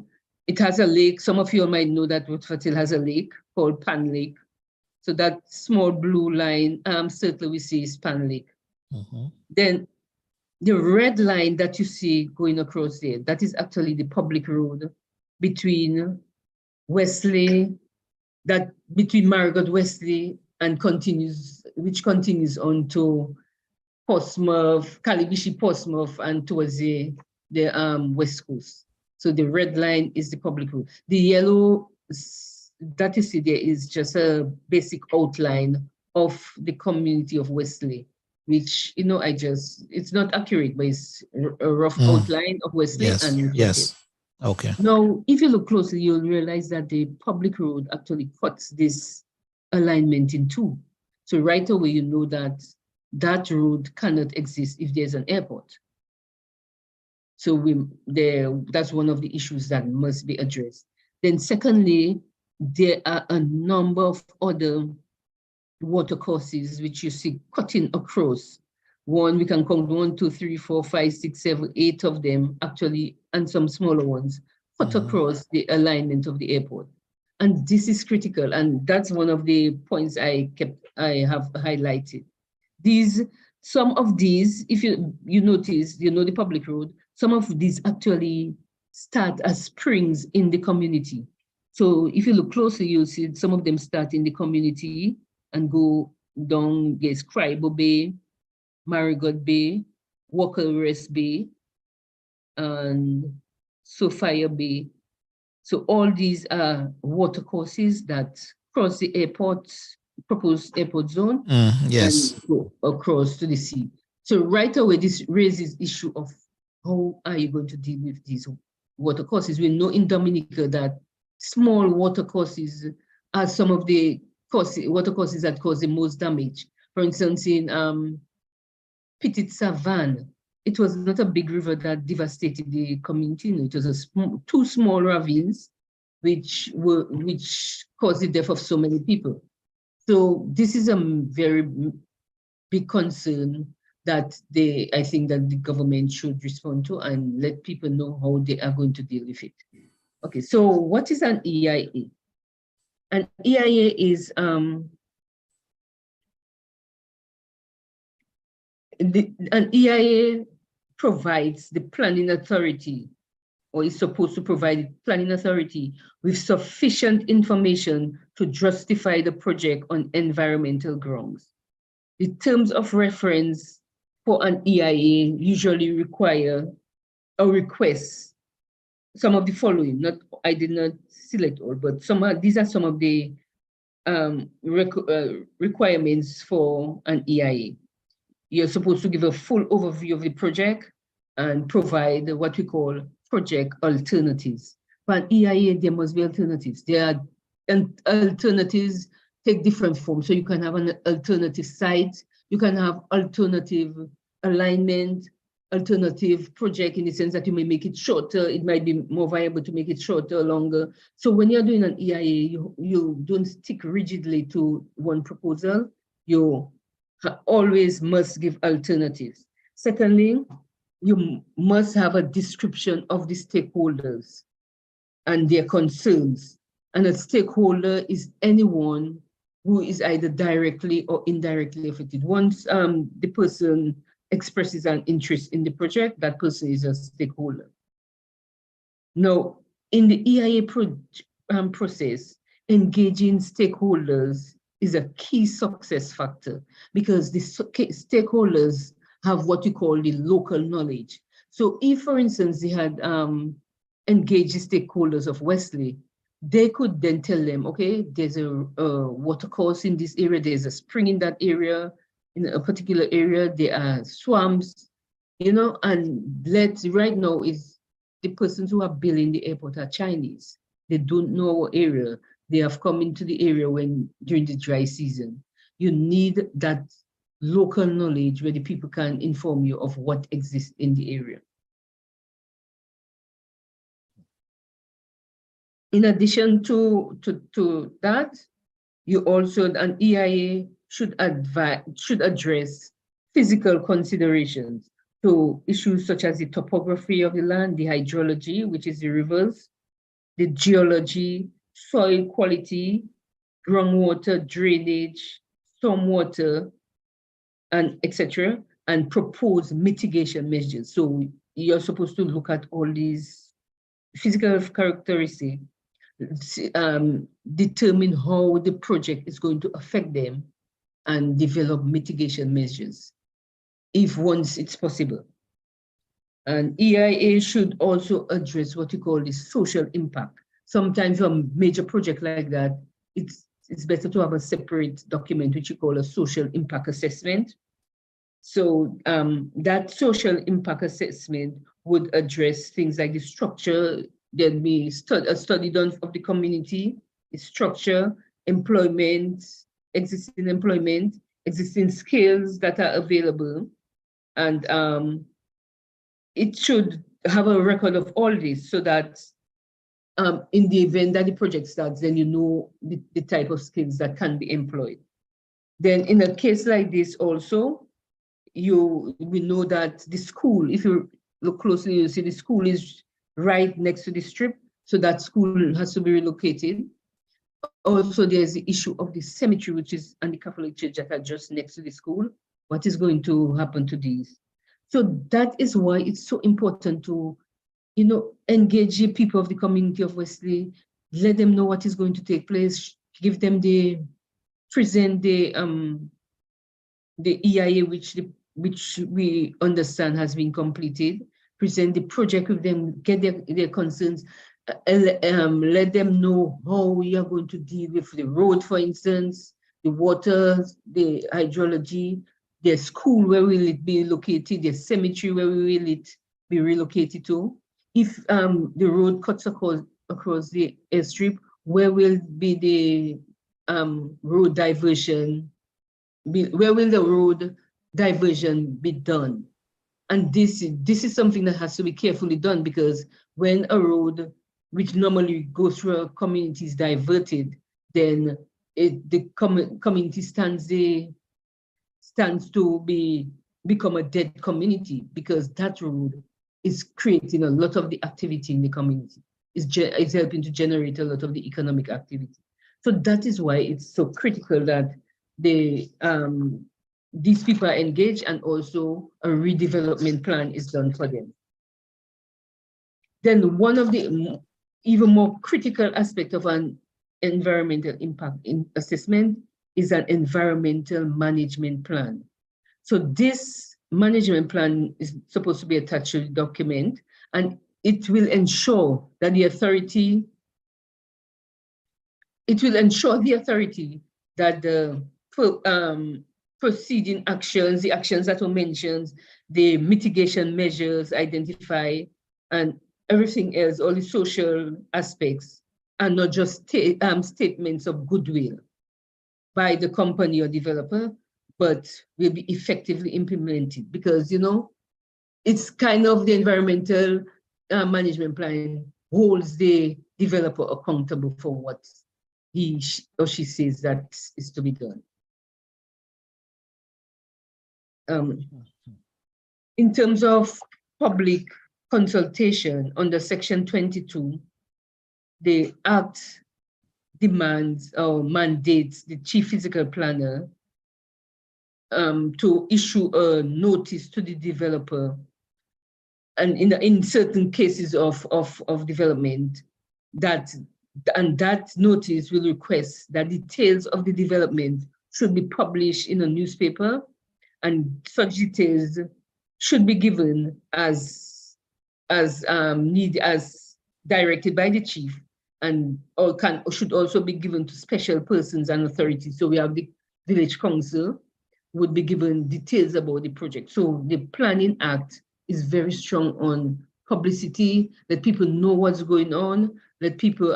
It has a lake. Some of you might know that Woodfortill has a lake called Pan Lake. So that small blue line, certainly we see is Pan Lake. Then the red line that you see going across there, that is actually the public road between Wesley, between Marigot Wesley and which continues on to Portsmouth, Calibishie, Portsmouth, and towards the West Coast. So the red line is the public road. The yellow that you see there is just a basic outline of the community of Wesley, which, it's not accurate, but it's a rough outline of Wesley. Yes. Okay. Now, if you look closely, you'll realize that the public road actually cuts this alignment in two. So right away, you know that that road cannot exist if there's an airport. So that's one of the issues that must be addressed. Then secondly, there are a number of other water courses which you see cutting across. We can count 1, 2, 3, 4, 5, 6, 7, 8 of them actually, and some smaller ones, cut across the alignment of the airport. And this is critical, and that's one of the points I have highlighted. Some of these, if you notice, the public road, some of these actually start as springs in the community. So if you look closely, you'll see some of them start in the community and go down, yes, Cribo Bay, Marigot Bay, Walker Rest Bay, and Sophia Bay. So all these are water courses that cross the proposed airport zone, yes, and go across to the sea. So right away, this raises issue of how are you going to deal with these water courses? We know in Dominica that small water courses are some of the water courses that cause the most damage. For instance, in Petite Savane, it was not a big river that devastated the community. It was two small ravines which caused the death of so many people. So this is a very big concern that I think that the government should respond to and let people know how they are going to deal with it. Okay, so what is an EIA? An EIA is an EIA provides the planning authority, or is supposed to provide the planning authority with sufficient information to justify the project on environmental grounds. The terms of reference for an EIA usually require or request some of the following. I did not select all, but these are some of the requirements for an EIA. You're supposed to give a full overview of the project and provide what we call project alternatives. For an EIA, there must be alternatives. Alternatives take different forms. So you can have an alternative site, you can have alternative alignment, alternative project in the sense that you may make it shorter. It might be more viable to make it shorter or longer. So when you're doing an EIA, you don't stick rigidly to one proposal. You always must give alternatives. Secondly, you must have a description of the stakeholders and their concerns. And a stakeholder is anyone who is either directly or indirectly affected. Once the person expresses an interest in the project, that person is a stakeholder. Now, in the EIA process, engaging stakeholders is a key success factor because the stakeholders have what you call the local knowledge. So if, for instance, they had engaged the stakeholders of Wesley, they could then tell them, okay, there's a water course in this area, there's a spring in that area, in a particular area, there are swamps, you know, and right now is the persons who are building the airport are Chinese. They don't know our area. They have come into the area during the dry season. You need that local knowledge where the people can inform you of what exists in the area. In addition to that, you also, an EIA should address physical considerations. So issues such as the topography of the land, the hydrology, which is the rivers, the geology, soil quality, groundwater, drainage, stormwater, and etc., and propose mitigation measures. So you're supposed to look at all these physical characteristics, determine how the project is going to affect them, and develop mitigation measures if once it's possible. And EIA should also address what you call the social impact. Sometimes for a major project like that, it's better to have a separate document which you call a social impact assessment. So that social impact assessment would address things like the structure. There'll be a study done of the community, the structure, employment, existing skills that are available. And it should have a record of all this so that in the event that the project starts, then you know the type of skills that can be employed. Then in a case like this also, we know that the school, if you look closely, you see the school is right next to the strip, so that school has to be relocated. Also, there's the issue of the cemetery, which is and the Catholic church that are just next to the school. What is going to happen to these? So that is why it's so important to, you know, engage the people of the community of Wesley, let them know what is going to take place, give them present the EIA which we understand has been completed, present the project with them, get their concerns, let them know how we are going to deal with the road, for instance, the water, the hydrology, the school, where will it be located, the cemetery, where will it be relocated to. If the road cuts across the airstrip, where will be the road diversion, where will the road diversion be done? And this is something that has to be carefully done, because when a road which normally goes through a community is diverted, then the community stands to become a dead community, because that road is creating a lot of the activity in the community. It's helping to generate a lot of the economic activity. So that is why it's so critical that these people are engaged, and also a redevelopment plan is done for them. Then one of the even more critical aspect of an environmental impact assessment is an environmental management plan. So this management plan is supposed to be attached to the document, and it will ensure that the authority, that the proceeding actions, the actions that were mentioned, the mitigation measures identified, and everything else, all the social aspects, are not just statements of goodwill by the company or developer, but will be effectively implemented. Because, you know, it's kind of the environmental management plan holds the developer accountable for what he or she says that is to be done. In terms of public consultation under Section 22, the Act demands or mandates the Chief Physical Planner to issue a notice to the developer, and in certain cases of development, that and that notice will request that details of the development should be published in a newspaper, and such details should be given as directed by the chief, and should also be given to special persons and authorities. So we have the village council would be given details about the project. So the Planning Act is very strong on publicity, let people know what's going on, let people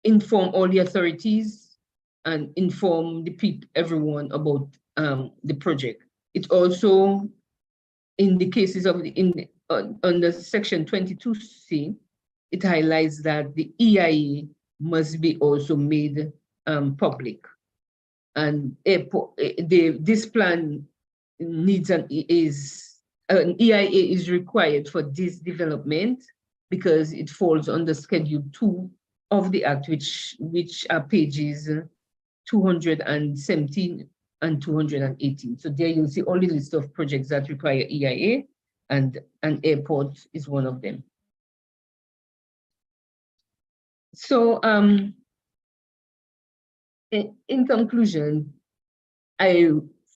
inform all the authorities and inform everyone about the project. It also, in the cases of under section 22C, it highlights that the EIA must be also made public. And this plan needs an EIA is required for this development because it falls under Schedule 2 of the Act, which are pages 217 and 218. So there you'll see all the list of projects that require EIA, and an airport is one of them. So in conclusion, I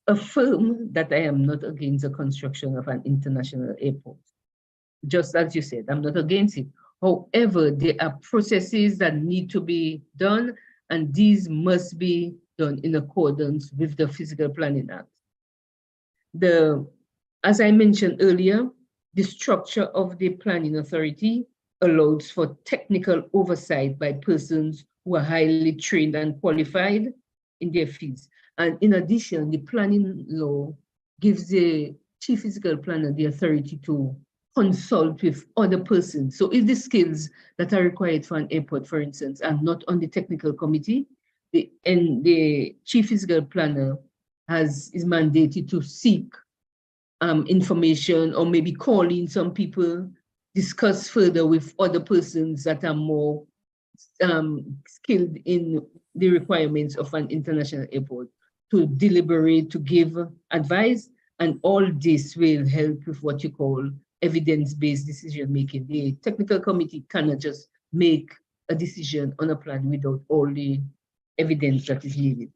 affirm that I am not against the construction of an international airport. Just as you said, I'm not against it. However, there are processes that need to be done, and these must be done in accordance with the Physical Planning Act. As I mentioned earlier, the structure of the planning authority allows for technical oversight by persons who are highly trained and qualified in their fields. And in addition, the planning law gives the chief physical planner the authority to consult with other persons. So if the skills that are required for an airport, for instance, are not on the technical committee, the chief physical planner is mandated to seek information, or maybe call in some people, discuss further with other persons that are more skilled in the requirements of an international airport, to deliberate, to give advice, and all this will help with what you call evidence-based decision-making. The technical committee cannot just make a decision on a plan without all the evidence that is needed.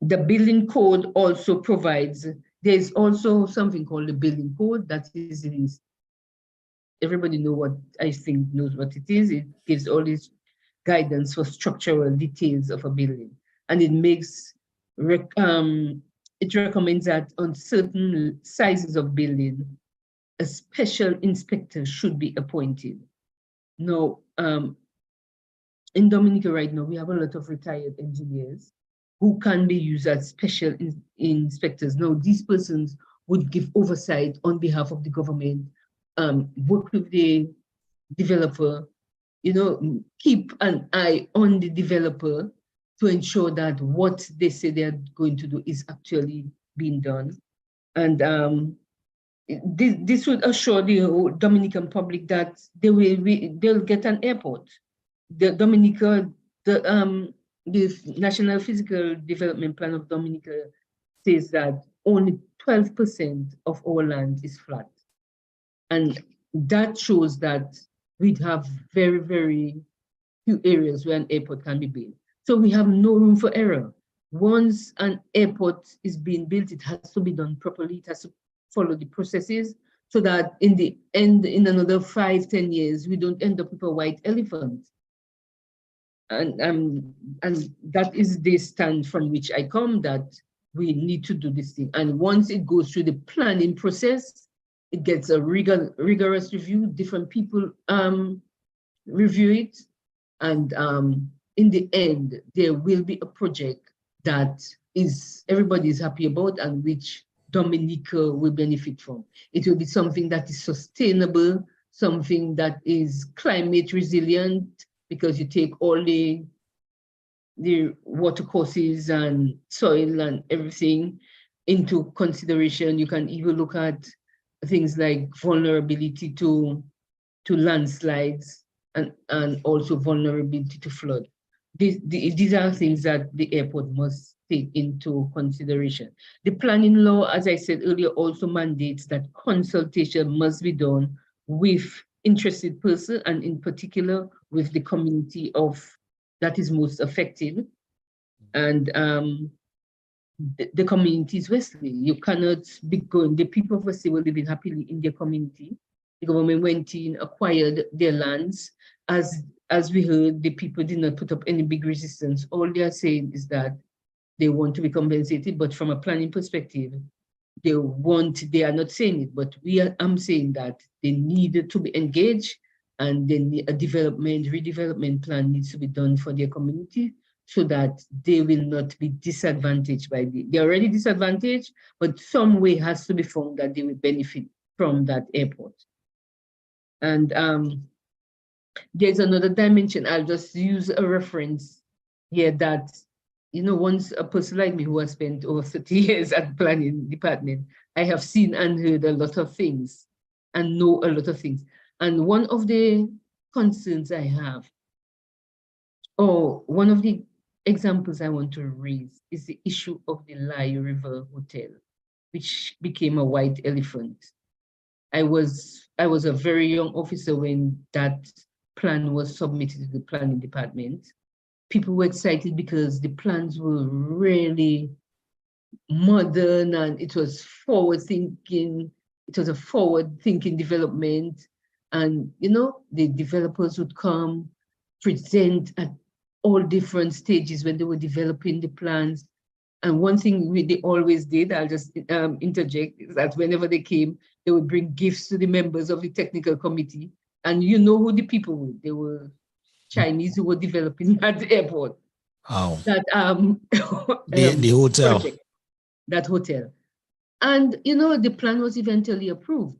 The building code also provides, there's also something called the building code that is, everybody knows what it is. It gives all this guidance for structural details of a building. And it makes, it recommends that on certain sizes of building, a special inspector should be appointed. Now, in Dominica right now, we have a lot of retired engineers who can be used as special inspectors. Now, these persons would give oversight on behalf of the government, work with the developer, keep an eye on the developer to ensure that what they say they're going to do is actually being done. And this would assure the Dominican public that they'll get an airport. The Dominica, the National Physical Development Plan of Dominica says that only 12% of our land is flat. And that shows that we'd have very, very few areas where an airport can be built. So we have no room for error. Once an airport is being built, it has to be done properly. It has to follow the processes so that in the end, in another 5-10 years, we don't end up with a white elephant. And that is the stand from which I come, that we need to do this thing. And once it goes through the planning process, it gets a rigorous review. Different people review it. And in the end, there will be a project that everybody is happy about and which Dominica will benefit from. It will be something that is sustainable, something that is climate resilient, because you take all the water courses and soil and everything into consideration. You can even look at things like vulnerability to landslides and also vulnerability to flood. These are things that the airport must take into consideration. The planning law, as I said earlier, also mandates that consultation must be done with interested person, and in particular with the community that is most affected. And the community is Wesley. You cannot be going, the people of Wesley were living happily in their community. The government went in, acquired their lands. As we heard, the people did not put up any big resistance. All they are saying is that they want to be compensated, but from a planning perspective, they are not saying it, but I'm saying that they need to be engaged, and then a redevelopment plan needs to be done for their community so that they will not be disadvantaged they're already disadvantaged, but some way has to be found that they will benefit from that airport. And there's another dimension. I'll just use a reference here that, once a person like me who has spent over 30 years at the planning department, I have seen and heard a lot of things and know a lot of things. And one of the concerns I have, or one of the examples I want to raise, is the issue of the Lai River Hotel, which became a white elephant. I was a very young officer when that plan was submitted to the planning department. People were excited because the plans were really modern and it was forward thinking. It was a forward thinking development. And, the developers would come, present at all different stages when they were developing the plans. And one thing they always did, I'll just interject, is that whenever they came, they would bring gifts to the members of the technical committee. And you know who the people were. They were Chinese who were developing that airport. Wow. That the hotel. Project, that hotel. And the plan was eventually approved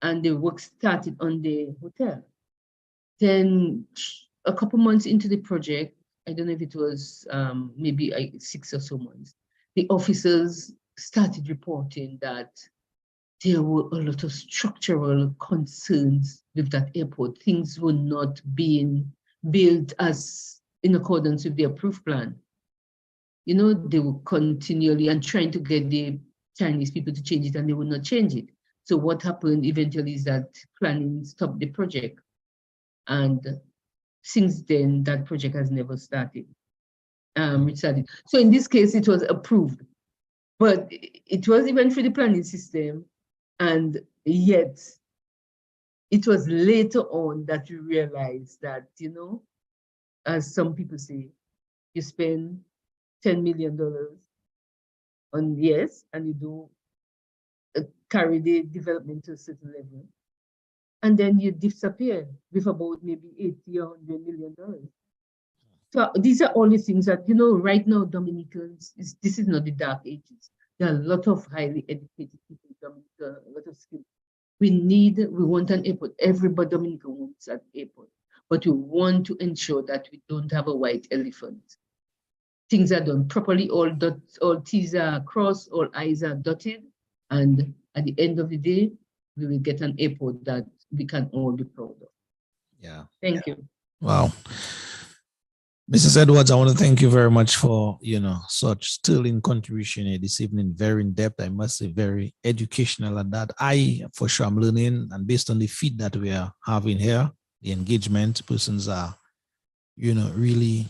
and the work started on the hotel. Then a couple months into the project, I don't know if it was maybe 6 or so months, the officers started reporting that there were a lot of structural concerns with that airport. Things were not being built as in accordance with the approved plan. They were continually and trying to get the Chinese people to change it, and they would not change it. So what happened eventually is that planning stopped the project. And since then, that project has never started. So in this case, it was approved, but it was even through the planning system. And yet, it was later on that we realized that, as some people say, you spend $10 million on yes, and you do carry the development to a certain level, and then you disappear with about maybe $80 or $100 million. So these are all the things that, right now, Dominicans, this is not the dark ages. There are a lot of highly educated people in Dominica, a lot of skills. We want an airport. Everybody Dominica wants an airport, but we want to ensure that we don't have a white elephant. Things are done properly, all T's are crossed, all I's are dotted, and at the end of the day, we will get an airport that we can all be proud of. Yeah. Thank you. Wow. Mrs. Edwards, I want to thank you very much for, such sterling contribution here this evening. Very in depth, I must say, very educational at that. For sure, I'm learning, and based on the feed that we are having here, the engagement, persons are, really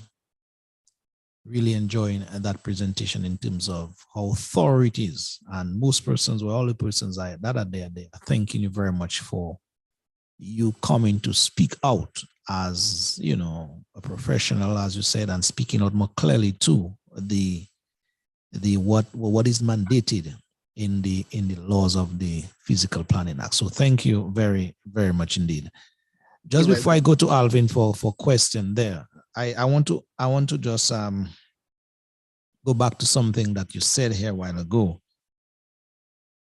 enjoying that presentation in terms of how thorough it is. And most persons, all the persons that are there, they are thanking you very much for you coming to speak out as, a professional, as you said, and speaking out more clearly to the what is mandated in the laws of the Physical Planning Act. So thank you very, very much indeed. Just before I go to Alvin for question there, I want to just go back to something that you said here a while ago.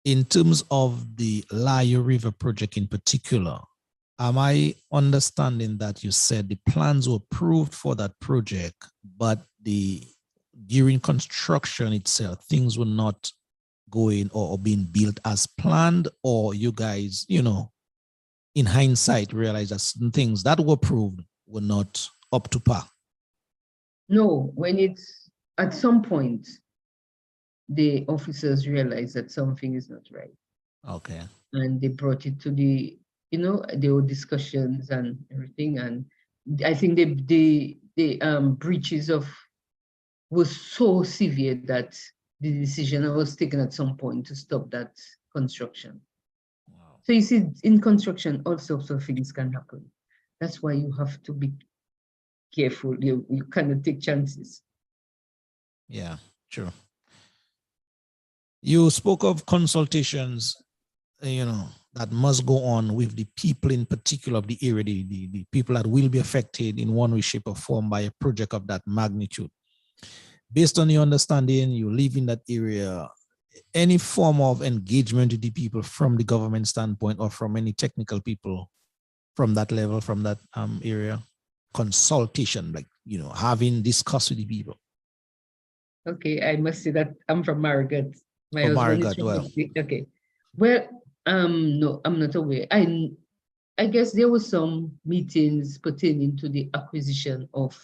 In terms of the Lai River project in particular, am I understanding that you said the plans were approved for that project, but during construction itself, things were not going or being built as planned, or you guys, in hindsight, realize that certain things that were approved were not up to par? No, when it's at some point, the officers realized that something is not right. Okay. And they brought it to the there were discussions and everything. And I think the breaches was so severe that the decision was taken at some point to stop that construction. Wow. So you see, in construction, all sorts of things can happen. That's why you have to be careful. You cannot take chances. Yeah, true. You spoke of consultations, that must go on with the people in particular of the area, the people that will be affected in one way, shape, or form by a project of that magnitude. Based on your understanding, you live in that area, any form of engagement with the people from the government standpoint or from any technical people from that level, from that area, consultation, like, having discussed with the people. Okay, I must say that I'm from Marigot. My Oh, husband is Marigot, from well. okay. Well, no, I'm not aware. I guess there were some meetings pertaining to the acquisition of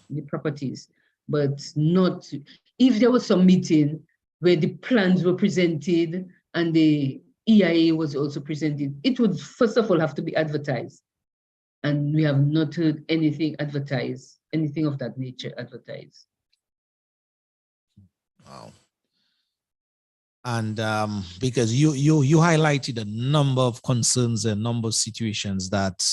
the properties, but not if there was some meeting where the plans were presented and the EIA was also presented, it would first of all have to be advertised. And we have not heard anything advertised, anything of that nature advertised. Wow. And because you highlighted a number of concerns, a number of situations that,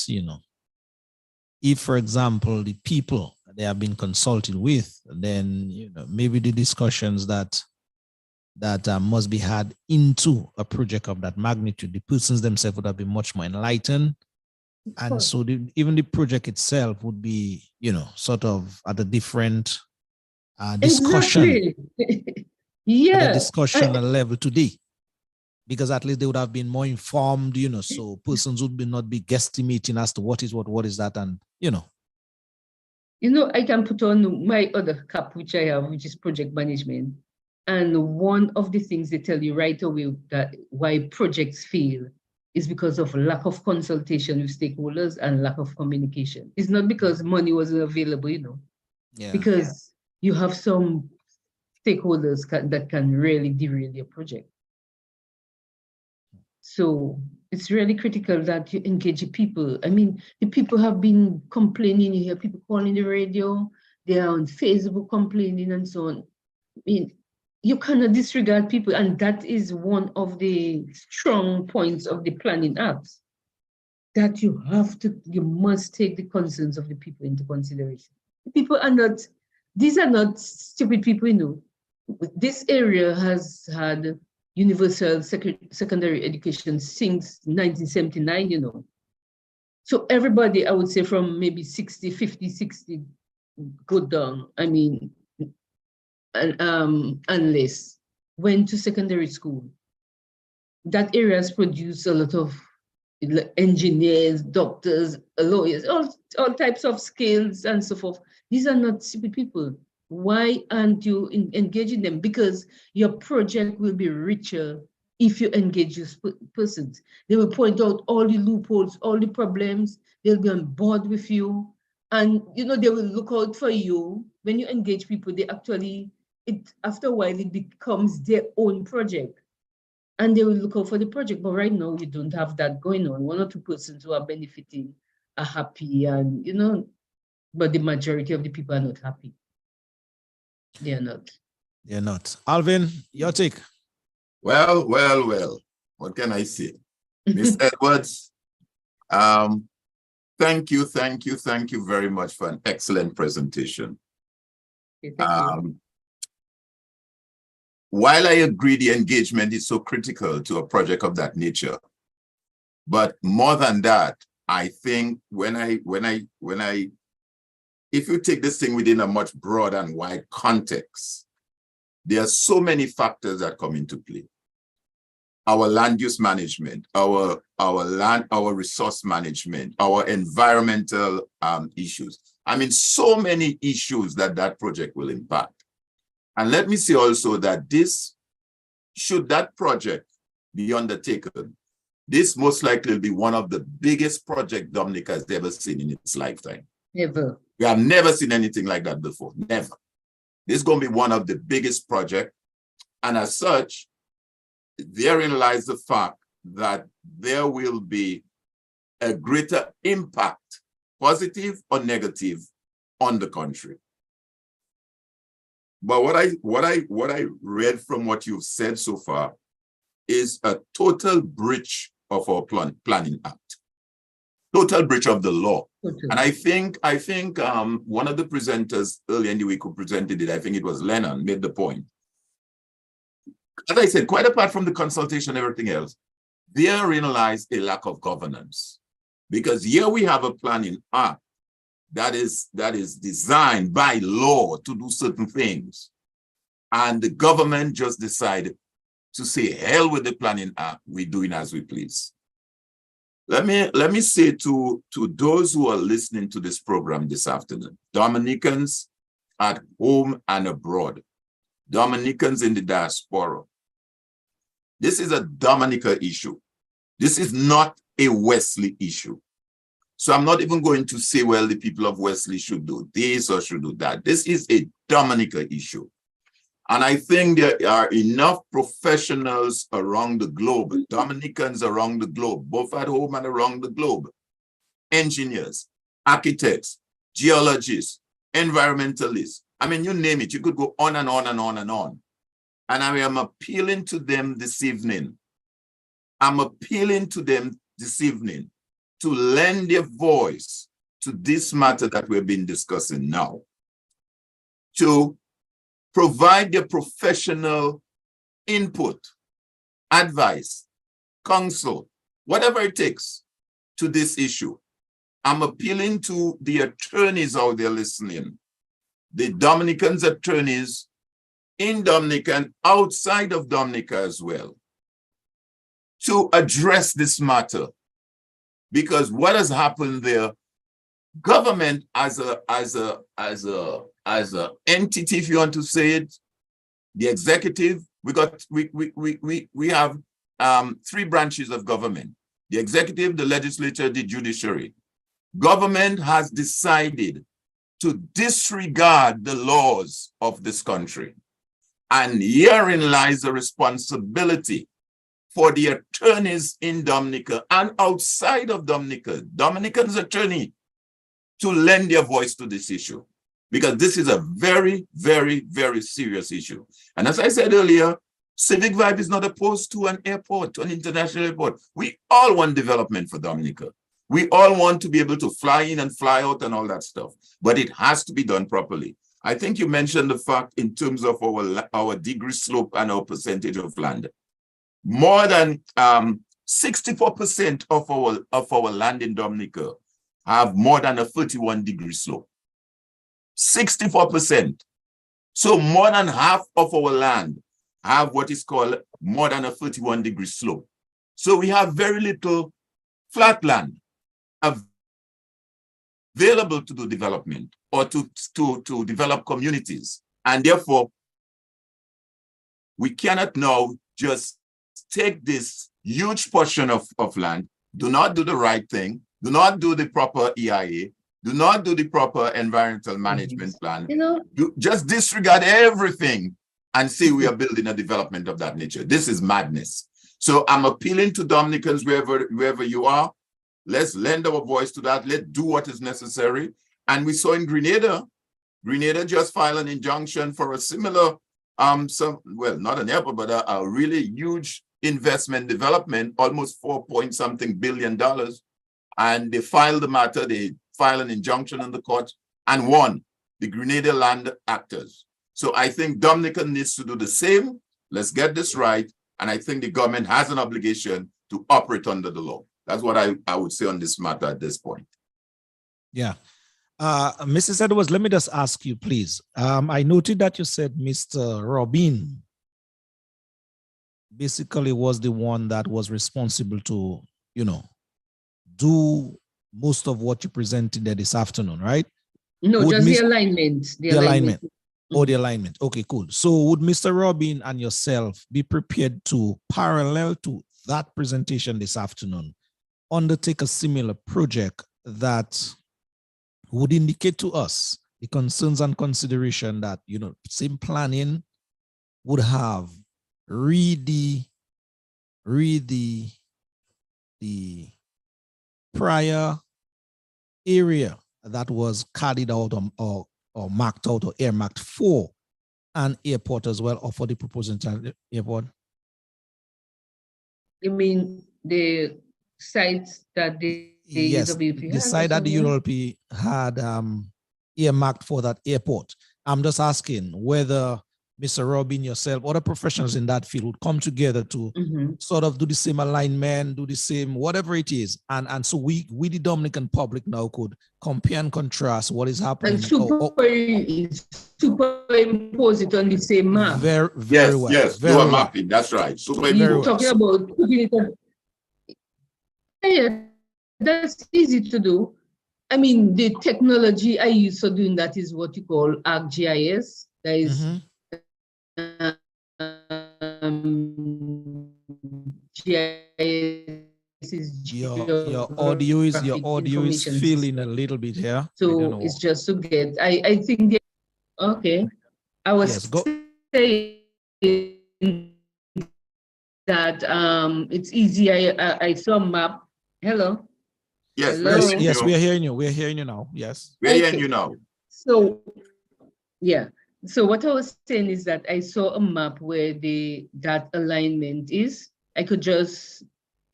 if, for example, the people they have been consulted with, then, maybe the discussions that must be had into a project of that magnitude, the persons themselves would have been much more enlightened. And so even the project itself would be, sort of at a different discussion. Exactly. Yeah. At a discussion level today, because at least they would have been more informed, so persons would not be guesstimating as to what is that, and I can put on my other cap, which I have, which is project management. And one of the things they tell you right away that why projects fail is because of lack of consultation with stakeholders and lack of communication. It's not because money wasn't available, because you have some stakeholders that can really derail your project. So it's really critical that you engage the people. I mean, the people have been complaining. You hear people calling the radio, they are on Facebook complaining and so on. I mean, you cannot disregard people, and that is one of the strong points of the Planning Act, that you must take the concerns of the people into consideration. These are not stupid people, This area has had universal secondary education since 1979, So everybody, I would say from maybe 50, 60, go down. I mean, unless went to secondary school. That area has produced a lot of engineers, doctors, lawyers, all types of skills and so forth. These are not stupid people. Why aren't you engaging them? Because your project will be richer if you engage these persons. They will point out all the loopholes, all the problems. They'll be on board with you. And, they will look out for you. When you engage people, after a while, it becomes their own project. And they will look out for the project. But right now, you don't have that going on. One or two persons who are benefiting are happy, and, but the majority of the people are not happy. They're not. They're not. Alvin, your take. Well. What can I say? Ms. Edwards, thank you very much for an excellent presentation. Okay, thank you. While I agree the engagement is so critical to a project of that nature, but more than that, I think if you take this thing within a much broad and wide context, there are so many factors that come into play. Our land use management, our resource management, our environmental issues. I mean, so many issues that project will impact. And let me say also that should that project be undertaken, this most likely will be one of the biggest projects Dominica has ever seen in its lifetime. Never. We have never seen anything like that before, never. This is going to be one of the biggest projects. And as such, therein lies the fact that there will be a greater impact, positive or negative, on the country. But what I read from what you've said so far is a total breach of our Planning Act, total breach of the law. Okay. And I think one of the presenters earlier in the week who presented it, I think it was Lennon, made the point. As I said, quite apart from the consultation and everything else, therein lies a lack of governance. Because here we have a Planning Act that is designed by law to do certain things. And the government just decided to say, hell with the Planning Act, we're doing as we please. Let me say to those who are listening to this program this afternoon, Dominicans at home and abroad, Dominicans in the diaspora, this is a Dominica issue. This is not a Wesley issue. So I'm not even going to say, well, the people of Wesley should do this or should do that. This is a Dominica issue. And I think there are enough professionals around the globe, Dominicans around the globe, both at home and around the globe, engineers, architects, geologists, environmentalists. I mean, you name it, you could go on and on and on and on. And I am appealing to them this evening. I'm appealing to them this evening to lend their voice to this matter that we've been discussing now, to provide their professional input, advice, counsel, whatever it takes to this issue. I'm appealing to the attorneys out there listening, the Dominican attorneys in Dominica and outside of Dominica as well, to address this matter. Because what has happened there, government as a entity, if you want to say it, the executive, we have 3 branches of government: the executive, the legislature, the judiciary. Government has decided to disregard the laws of this country. And herein lies the responsibility for the attorneys in Dominica and outside of Dominica, Dominican's attorney, to lend their voice to this issue. Because this is a very, very, very serious issue. And as I said earlier, Civic Vibe is not opposed to an airport, to an international airport. We all want development for Dominica. We all want to be able to fly in and fly out and all that stuff. But it has to be done properly. I think you mentioned the fact in terms of our degree slope and our percentage of land. More than 64% of our land in Dominica have more than a 31-degree slope. 64%. So more than half of our land have what is called more than a 31-degree slope. So we have very little flat land available to do development or to develop communities. And therefore, we cannot now just take this huge portion of land, do not do the right thing, do not do the proper EIA, do not do the proper environmental management plan, just disregard everything and say we are building a development of that nature. This is madness. So I'm appealing to Dominicans wherever you are. Let's lend our voice to that. Let's do what is necessary. And we saw in Grenada just filed an injunction for a similar, well, not an airport, but a really huge investment development, almost $4.something billion. And they filed the matter, they filed an injunction in the court and won, the Grenada land actors. So I think Dominica needs to do the same. Let's get this right. And I think the government has an obligation to operate under the law. That's what I would say on this matter at this point. Yeah. Mrs. Edwards, let me just ask you, please. I noted that you said Mr. Robin basically was the one that was responsible to, do most of what you presented there this afternoon, right? No, just the alignment. The alignment. Oh, the alignment. Okay, cool. So would Mr. Robin and yourself be prepared to, parallel to that presentation this afternoon, undertake a similar project that would indicate to us the concerns and consideration that, same planning would have read the the prior area that was carried out or marked out or earmarked for an airport as well, or for the proposed entire airport? You mean the sites that the Yes, UWP the has site that the or UWP had earmarked for that airport. I'm just asking whether Mr. Robin, yourself, other professionals in that field would come together to sort of do the same alignment, do the same, whatever it is. And so we the Dominican public now could compare and contrast what is happening. and superimpose it on the same map. Very Yes, well. yes, Very dual well. mapping, that's right. So You're talking about putting it on. Yeah, that's easy to do. I mean, the technology I use for doing that is what you call ArcGIS. That is GIS is your audio is feeling a little bit here. So it's just to get, I think, okay. I was saying that it's easy. I saw a map. Hello. Yes, hello? Yes, we are hearing you. We are hearing you now. Yes. We're hearing you now. So, yeah. So what I was saying is that I saw a map where that alignment is. I could just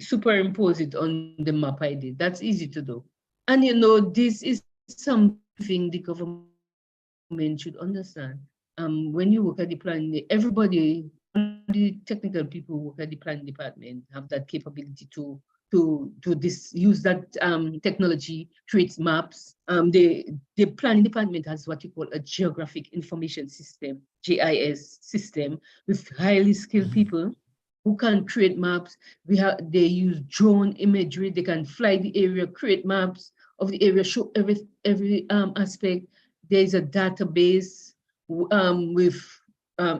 superimpose it on the map I did. That's easy to do. And this is something the government should understand. When you work at the planning, everybody, the technical people who work at the planning department have that capability to use that technology, create maps. The planning department has what you call a geographic information system, GIS system, with highly skilled people who can create maps. They use drone imagery. They can fly the area, create maps of the area, show every aspect. There is a database with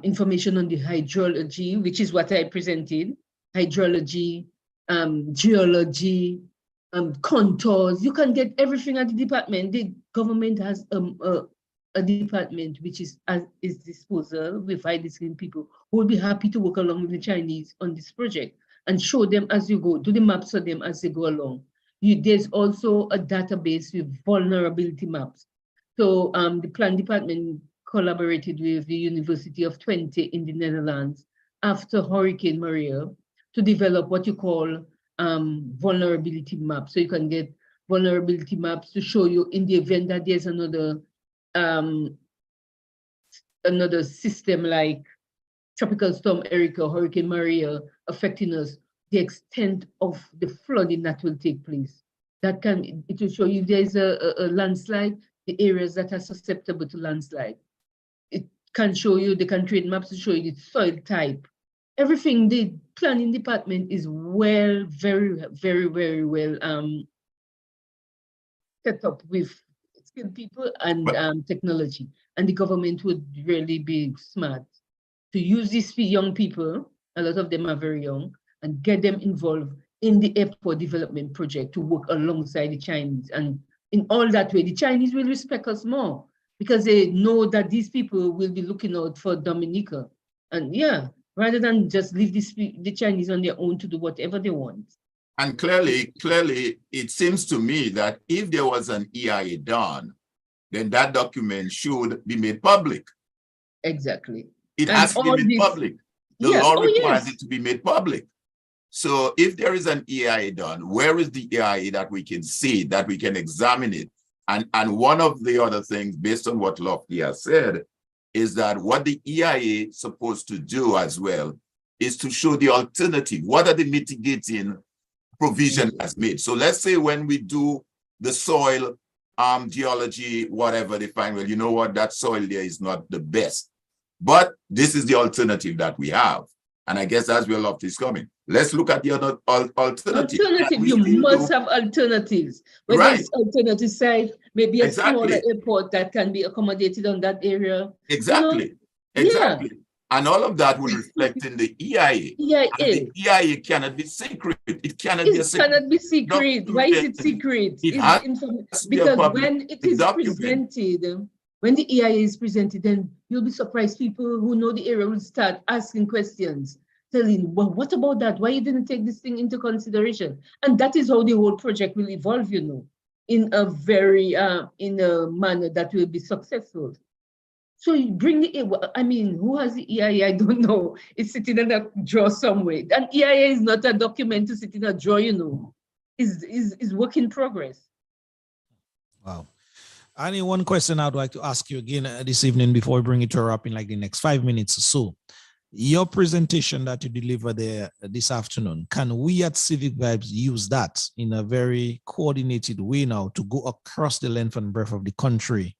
information on the hydrology, which is what I presented. Hydrology, geology, contours. You can get everything at the department. The government has a department which is at its disposal with highly skilled people who will be happy to work along with the Chinese on this project and show them as you go, do the maps for them as they go along. There's also a database with vulnerability maps. So the plan department collaborated with the University of Twente in the Netherlands after Hurricane Maria to develop what you call vulnerability maps. So you can get vulnerability maps to show you in the event that there's another system like Tropical Storm Erica, Hurricane Maria affecting us, the extent of the flooding that will take place. It will show you there's a landslide, the areas that are susceptible to landslide. It can show you, they can create maps to show you the soil type. Everything, the planning department is very, very well set up with skilled people and technology. And the government would really be smart to use these young people, a lot of them are very young, and get them involved in the airport development project to work alongside the Chinese. And in all that way, the Chinese will respect us more because they know that these people will be looking out for Dominica. And yeah, rather than just leave the Chinese on their own to do whatever they want. And clearly, it seems to me that if there was an EIA done, then that document should be made public. Exactly. It has to be made public. The law requires it to be made public. So if there is an EIA done, where is the EIA that we can see, that we can examine it? And one of the other things, based on what Lofty has said, is that what the EIA is supposed to do as well is to show the alternative. What are the mitigating provision has made? So let's say when we do the soil geology, whatever, they find, well, you know what, that soil there is not the best. But this is the alternative that we have. And I guess that's where Lofty is coming. Let's look at the other alternative. You must have alternatives. Whether it's alternative site, maybe a smaller airport that can be accommodated on that area. Exactly. Yeah. And all of that will reflect in the EIA. The EIA cannot be secret. It cannot be secret. Cannot be secret. Why is it secret? Because when it is presented, when the EIA is presented, then you'll be surprised. People who know the area will start asking questions. telling, well, what about that? Why you didn't take this thing into consideration? And that is how the whole project will evolve, you know, in a very, in a manner that will be successful. So you bring the, I mean, who has the EIA? I don't know. It's sitting in a drawer somewhere. And EIA is not a document to sit in a drawer, you know. Is work in progress. Wow. Only one question I'd like to ask you again this evening before we bring it to wrap in like the next 5 minutes or so. Your presentation that you deliver there this afternoon, can we at Civic Vibes use that in a very coordinated way now to go across the length and breadth of the country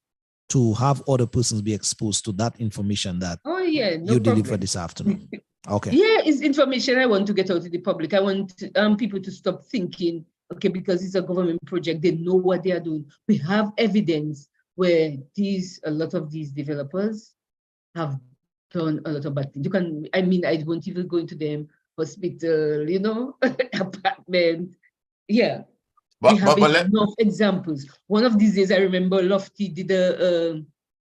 to have other persons be exposed to that information that you deliver this afternoon? Okay. Yeah, it's information I want to get out to the public. I want people to stop thinking, okay, because it's a government project, they know what they are doing. We have evidence where a lot of these developers have done a lot of bad things. You can, I mean, I won't even go into them hospital, you know, apartment. Yeah. We have enough examples. One of these days, I remember Lofty did a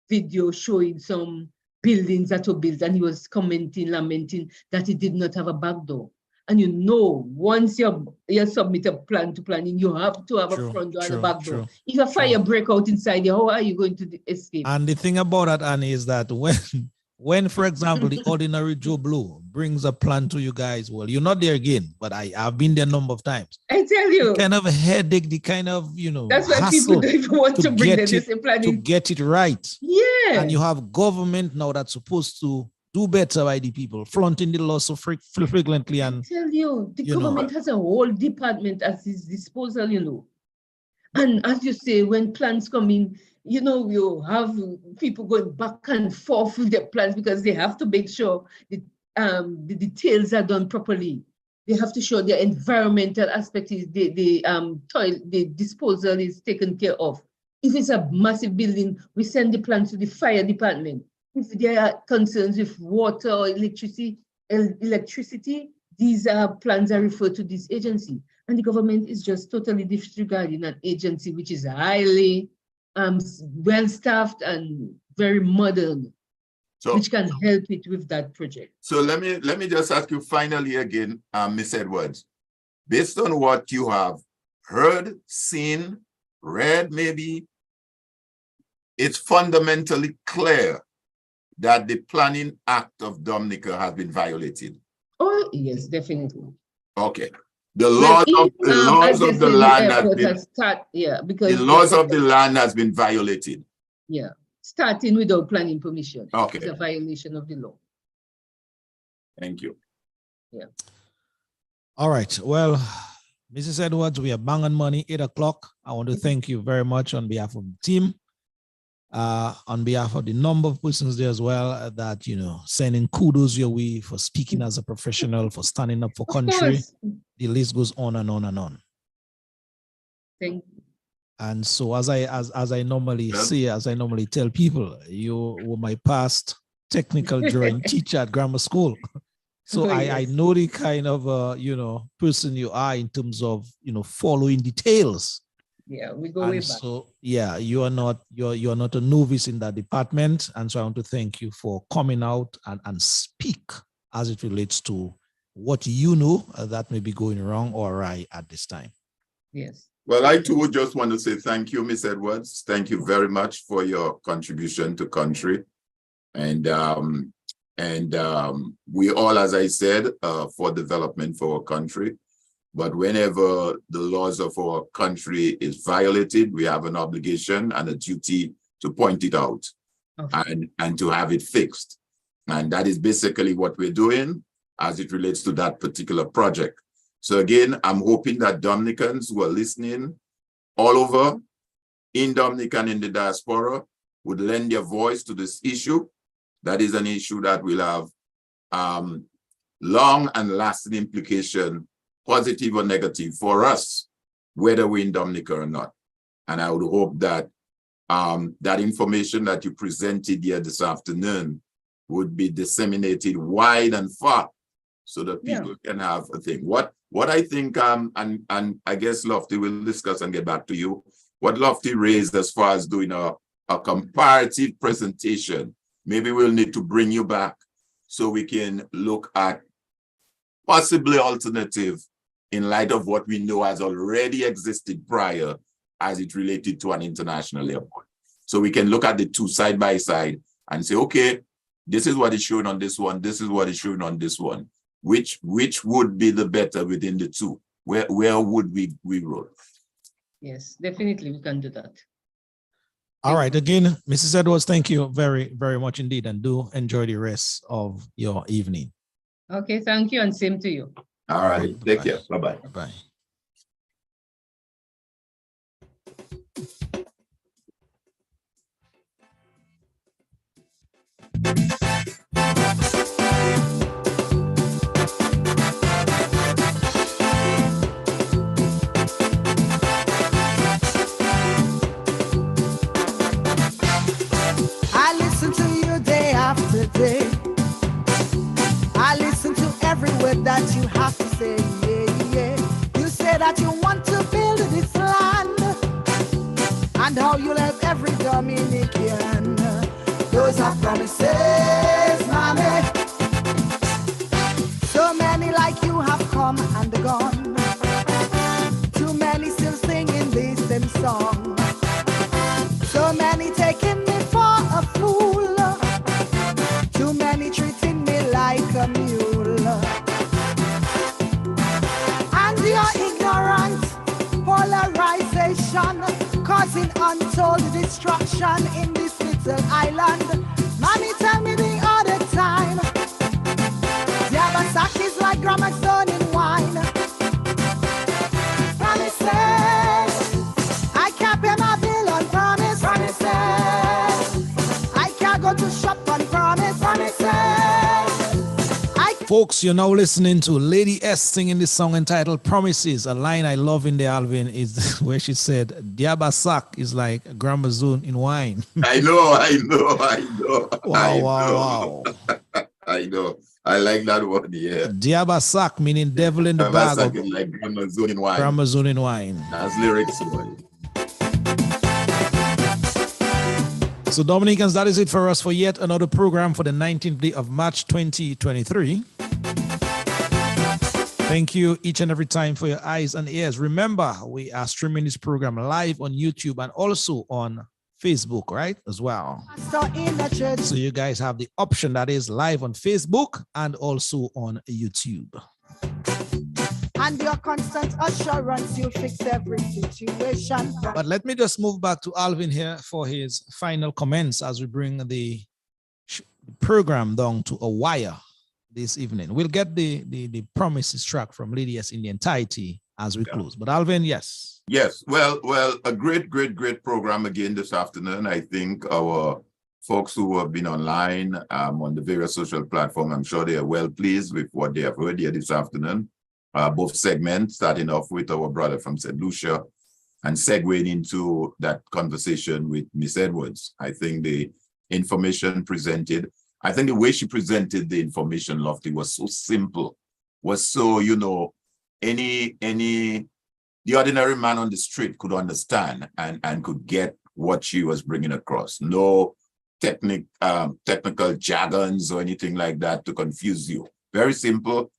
video showing some buildings that were built, and he was commenting, lamenting that it did not have a back door. And you know, once you submit a plan to planning, you have to have a front door and a back door. If a fire break out inside there, how are you going to escape? And the thing about that, Annie, is that when, for example, the ordinary Joe Blow brings a plan to you guys, well, you're not there again, but I've been there a number of times. I tell you. The kind of headache, the kind of, you know, that's why people don't even want to bring this in planning. To get it right. Yeah. And you have government now that's supposed to do better by the people, flaunting the law so frequently. And I tell you, the government has a whole department at its disposal, you know. And as you say, when plans come in, you know, you have people going back and forth with their plans because they have to make sure the details are done properly. They have to show the environmental aspect is the disposal is taken care of. If it's a massive building, we send the plans to the fire department. If there are concerns with water or electricity, these plans are referred to this agency. And the government is just totally disregarding an agency which is highly well-staffed and very modern, which can help it with that project. So let me just ask you finally again, Ms. Edwards, based on what you have heard, seen, read, maybe, it's fundamentally clear that the Planning Act of Dominica has been violated. Oh, yes, definitely. Okay. The laws of the land has been violated. Yeah, starting without planning permission. Okay. It's a violation of the law. Thank you. Yeah. All right. Well, Mrs. Edwards, we are bang on money, 8 o'clock. I want to thank you very much on behalf of the team. On behalf of the number of persons there as well, that, you know, sending kudos your way for speaking as a professional, for standing up for country. The list goes on and on and on. Thank you. And so as I normally say, as I normally tell people, you were my past technical drawing teacher at grammar school. So I know the kind of, you know, person you are in terms of, you know, following details. Yeah, we go way back. So yeah, you're not a novice in that department. And so I want to thank you for coming out and speak as it relates to what you know that may be going wrong or right at this time. Yes. Well, I too would just want to say thank you, Ms. Edwards. Thank you very much for your contribution to country. And we all, as I said, for development for our country. But whenever the laws of our country is violated, we have an obligation and a duty to point it out and to have it fixed. And that is basically what we're doing as it relates to that particular project. So again, I'm hoping that Dominicans who are listening all over in Dominica and in the diaspora would lend their voice to this issue. That is an issue that will have long and lasting implication, positive or negative for us, whether we're in Dominica or not. And I would hope that that information that you presented here this afternoon would be disseminated wide and far so that people can have a thing. What I think, and I guess Lofty will discuss and get back to you, what Lofty raised as far as doing a comparative presentation, maybe we'll need to bring you back so we can look at possibly alternative in light of what we know has already existed prior as it related to an international airport. So we can look at the two side by side and say, okay, this is what is shown on this one, this is what is shown on this one. Which would be the better within the two? Where would we roll? Yes, definitely we can do that. All right. Again, Mrs. Edwards, thank you very, very much indeed. And do enjoy the rest of your evening. Okay, thank you, and same to you. All right. Take care. Bye-bye. Bye. I listen to you day after day. I listen to every word that you have to say. Yeah, yeah. You say that you want to build this land and how you'll help every Dominican. Those are promises, mommy. So many like you have come and gone. Too many still singing this same song. So many taking me for a fool. Too many treating me like a mule. And your ignorant polarization causing untold destruction in this little island. Mommy, tell me the other time. Yabasak is like gramophone in wine. Promises, I can't pay my bill on promise. Promises, I can't go to shop on promise. Promises, Folks, you're now listening to Lady S singing this song entitled Promises. A line I love in there, Alvin, is where she said, Diabasak is like a gramophone in wine. I know. Wow. I know. I like that one, yeah. Diabasak, meaning devil in the bag of Like gramophone in wine. gramophone in wine. That's lyrics, boy. So Dominicans, that is it for us for yet another program for the 19th day of March 2023. Thank you each and every time for your eyes and ears. Remember, we are streaming this program live on YouTube and also on Facebook, right, as well. so in the church. So you guys have the option that is live on Facebook and also on YouTube. And your constant assurance, you fix every situation. But let me just move back to Alvin here for his final comments as we bring the program down to a wire this evening. We'll get the promises track from Lady S in the entirety as we close. But Alvin, yes. Yes, well, a great program again this afternoon. I think our folks who have been online on the various social platforms, I'm sure they are well pleased with what they have heard here this afternoon. Both segments, starting off with our brother from St. Lucia and segueing into that conversation with Miss Edwards. I think the information presented, I think the way she presented the information, Lofty, was so simple, was so, the ordinary man on the street could understand and could get what she was bringing across. No technical jargons or anything like that to confuse you. Very simple,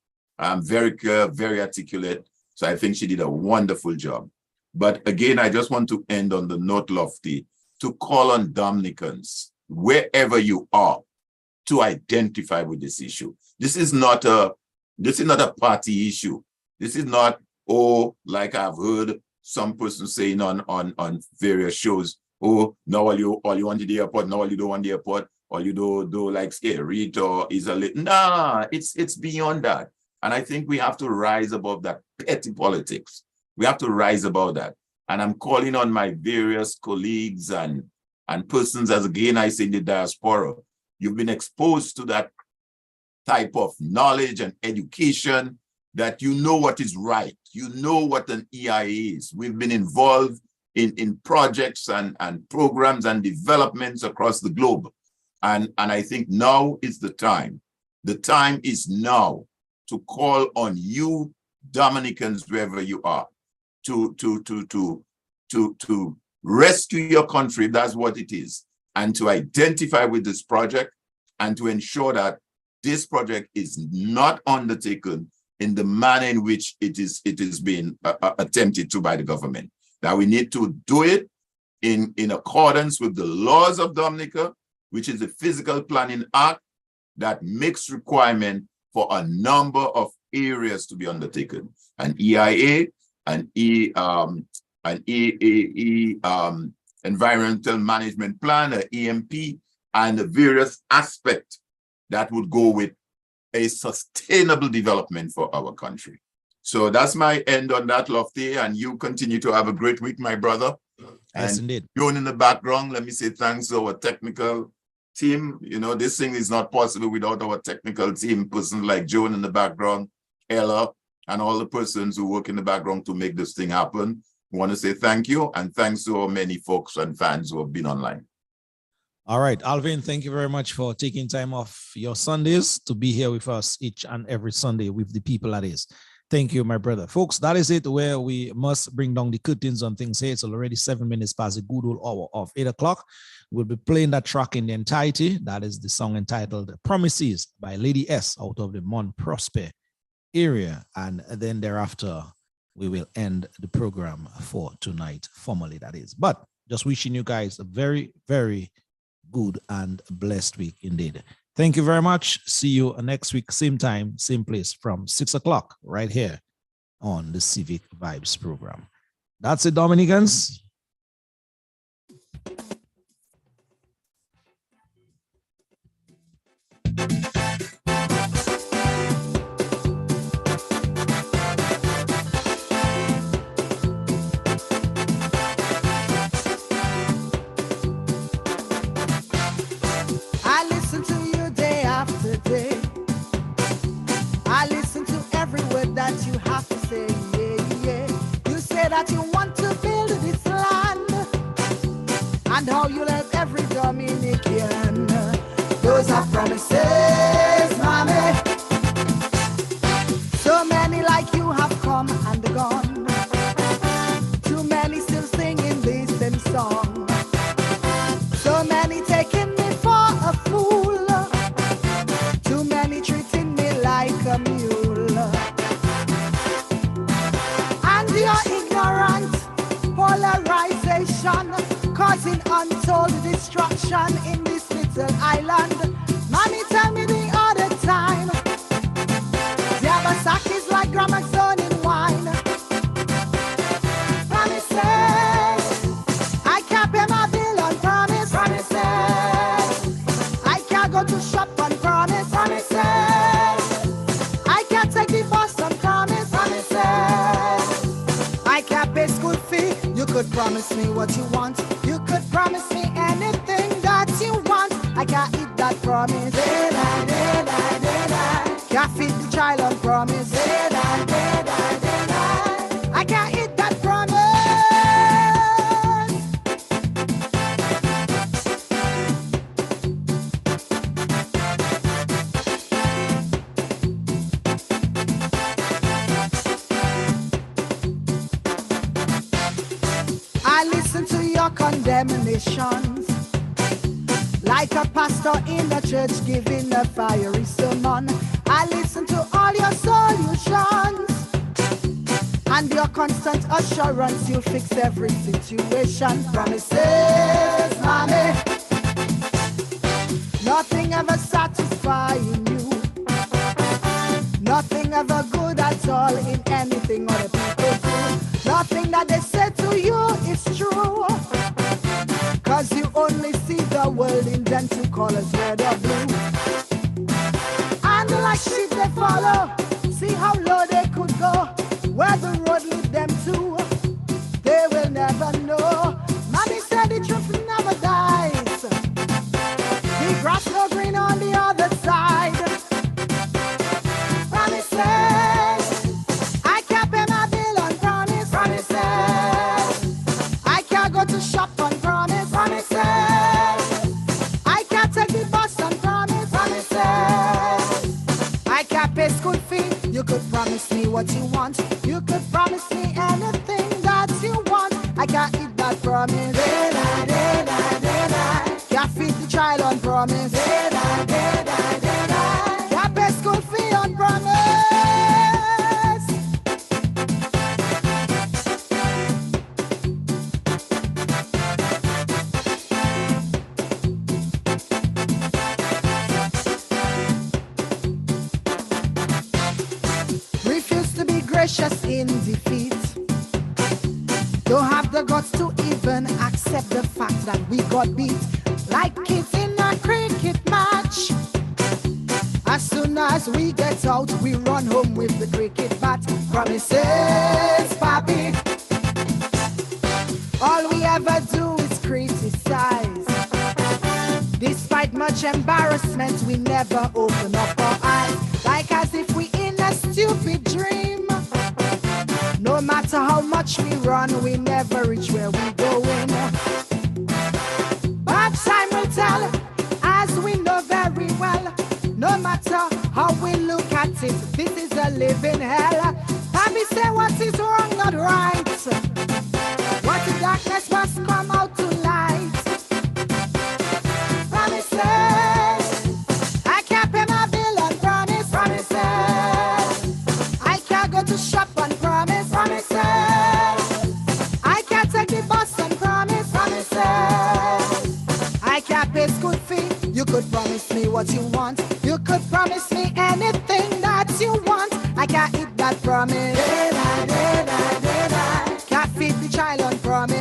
very clear, very articulate. So I think she did a wonderful job. But again, I just want to end on the note, Lofty, to call on Dominicans, wherever you are, to identify with this issue. This is not a party issue. This is not, like I've heard some person saying on various shows, now all you want the airport, now all you don't want the airport, all you do like scary or is a little. Nah, it's beyond that. And I think we have to rise above that petty politics. We have to rise above that. And I'm calling on my various colleagues and persons, as again I say in the diaspora, you've been exposed to that type of knowledge and education that you know what is right. You know what an EIA is. We've been involved in projects and programs and developments across the globe. And I think now is the time. The time is now to call on you Dominicans, wherever you are, to rescue your country, if that's what it is, and to identify with this project and to ensure that this project is not undertaken in the manner in which it is being attempted to by the government. That we need to do it in accordance with the laws of Dominica, which is the Physical Planning Act that makes requirement for a number of areas to be undertaken. An EIA, an environmental management plan, an EMP, and the various aspects that would go with a sustainable development for our country. So that's my end on that, Lofty, and you continue to have a great week, my brother. Yes, and indeed. Joan in the background, let me say thanks to our technical team. You know, this thing is not possible without our technical team, persons like Joan in the background, Ella, and all the persons who work in the background to make this thing happen. We want to say thank you, and thanks to our many folks and fans who have been online. All right, Alvin, thank you very much for taking time off your Sundays to be here with us each and every Sunday with the people that is. Thank you, my brother. Folks, that is it where we must bring down the curtains on things here. It's already 7 minutes past the good old hour of 8 o'clock. We'll be playing that track in the entirety. That is the song entitled Promises by Lady S out of the Mont Prosper area. And then thereafter, we will end the program for tonight, formally that is. But just wishing you guys a very, very good and blessed week indeed. Thank you very much. See you next week, same time, same place from 6 o'clock right here on the Civic Vibes program. That's it, Dominicans. That you have to say, yeah, yeah. You say that you want to build this land, and how you let every Dominican. Those are promises, mommy. So many like you have come and gone. Too many still singing this same song. So many taking me for a fool. Too many treating me like a mule. Ignorant polarization causing untold destruction in this little island. Mommy, tell me the other time. Yabasaki is like gramophone in wine. Promises, I can't pay my bill on promise. Promises, I can't go to shop on promise. Promises, I can't take the bus on promise. Promises, I can't pay school fee. You could promise me what you want. You could promise me anything that you want. I can't eat that promise. Can't feed the child on promise. I can't eat that promise. I listen to your condemnations, like a pastor in a church giving a fiery sermon. I listen to all your solutions and your constant assurance you'll fix every situation. Promises, mommy. Nothing ever satisfying you. Nothing ever good at all in anything other people do. Nothing that they say to you is true. Cause you only see the world in them two colors, red or blue. And like sheep they follow, see how low they could go. Where the road lead them to, they will never know. Mommy said the truth never dies. The grass no green on the other side. Promises, I can't pay my bill on promise. Promises, I can't go to shop on promise. Promises, I can't take the bus on promise. Promises, I can't pay school fee. You could promise me what you want. You could promise me anything that you want. I can't eat that promise. Can't feed the child on promise. Can't pay school fee on promise. precious in defeat. Don't have the guts to even accept the fact that we got beat. Like kids in a cricket match. As soon as we get out, we run home with the cricket bat. Promises, papi. All we ever do is criticize. Despite much embarrassment, we never open up our eyes. Like as if we in a stupid dream. No matter how much we run, we never reach where we going. But time will tell, as we know very well. No matter how we look at it, this is a living hell. Papi say what is wrong, not right. What in darkness must come out to light. Promises, I can't pay my bill and promise. Promises, I can't go to shop and promise. Promises, I can't take the bus and promise. Promises, I can't pay school fee. You could promise me what you want. You could promise me anything that you want. I can't eat that promise. Can't feed the child on promise.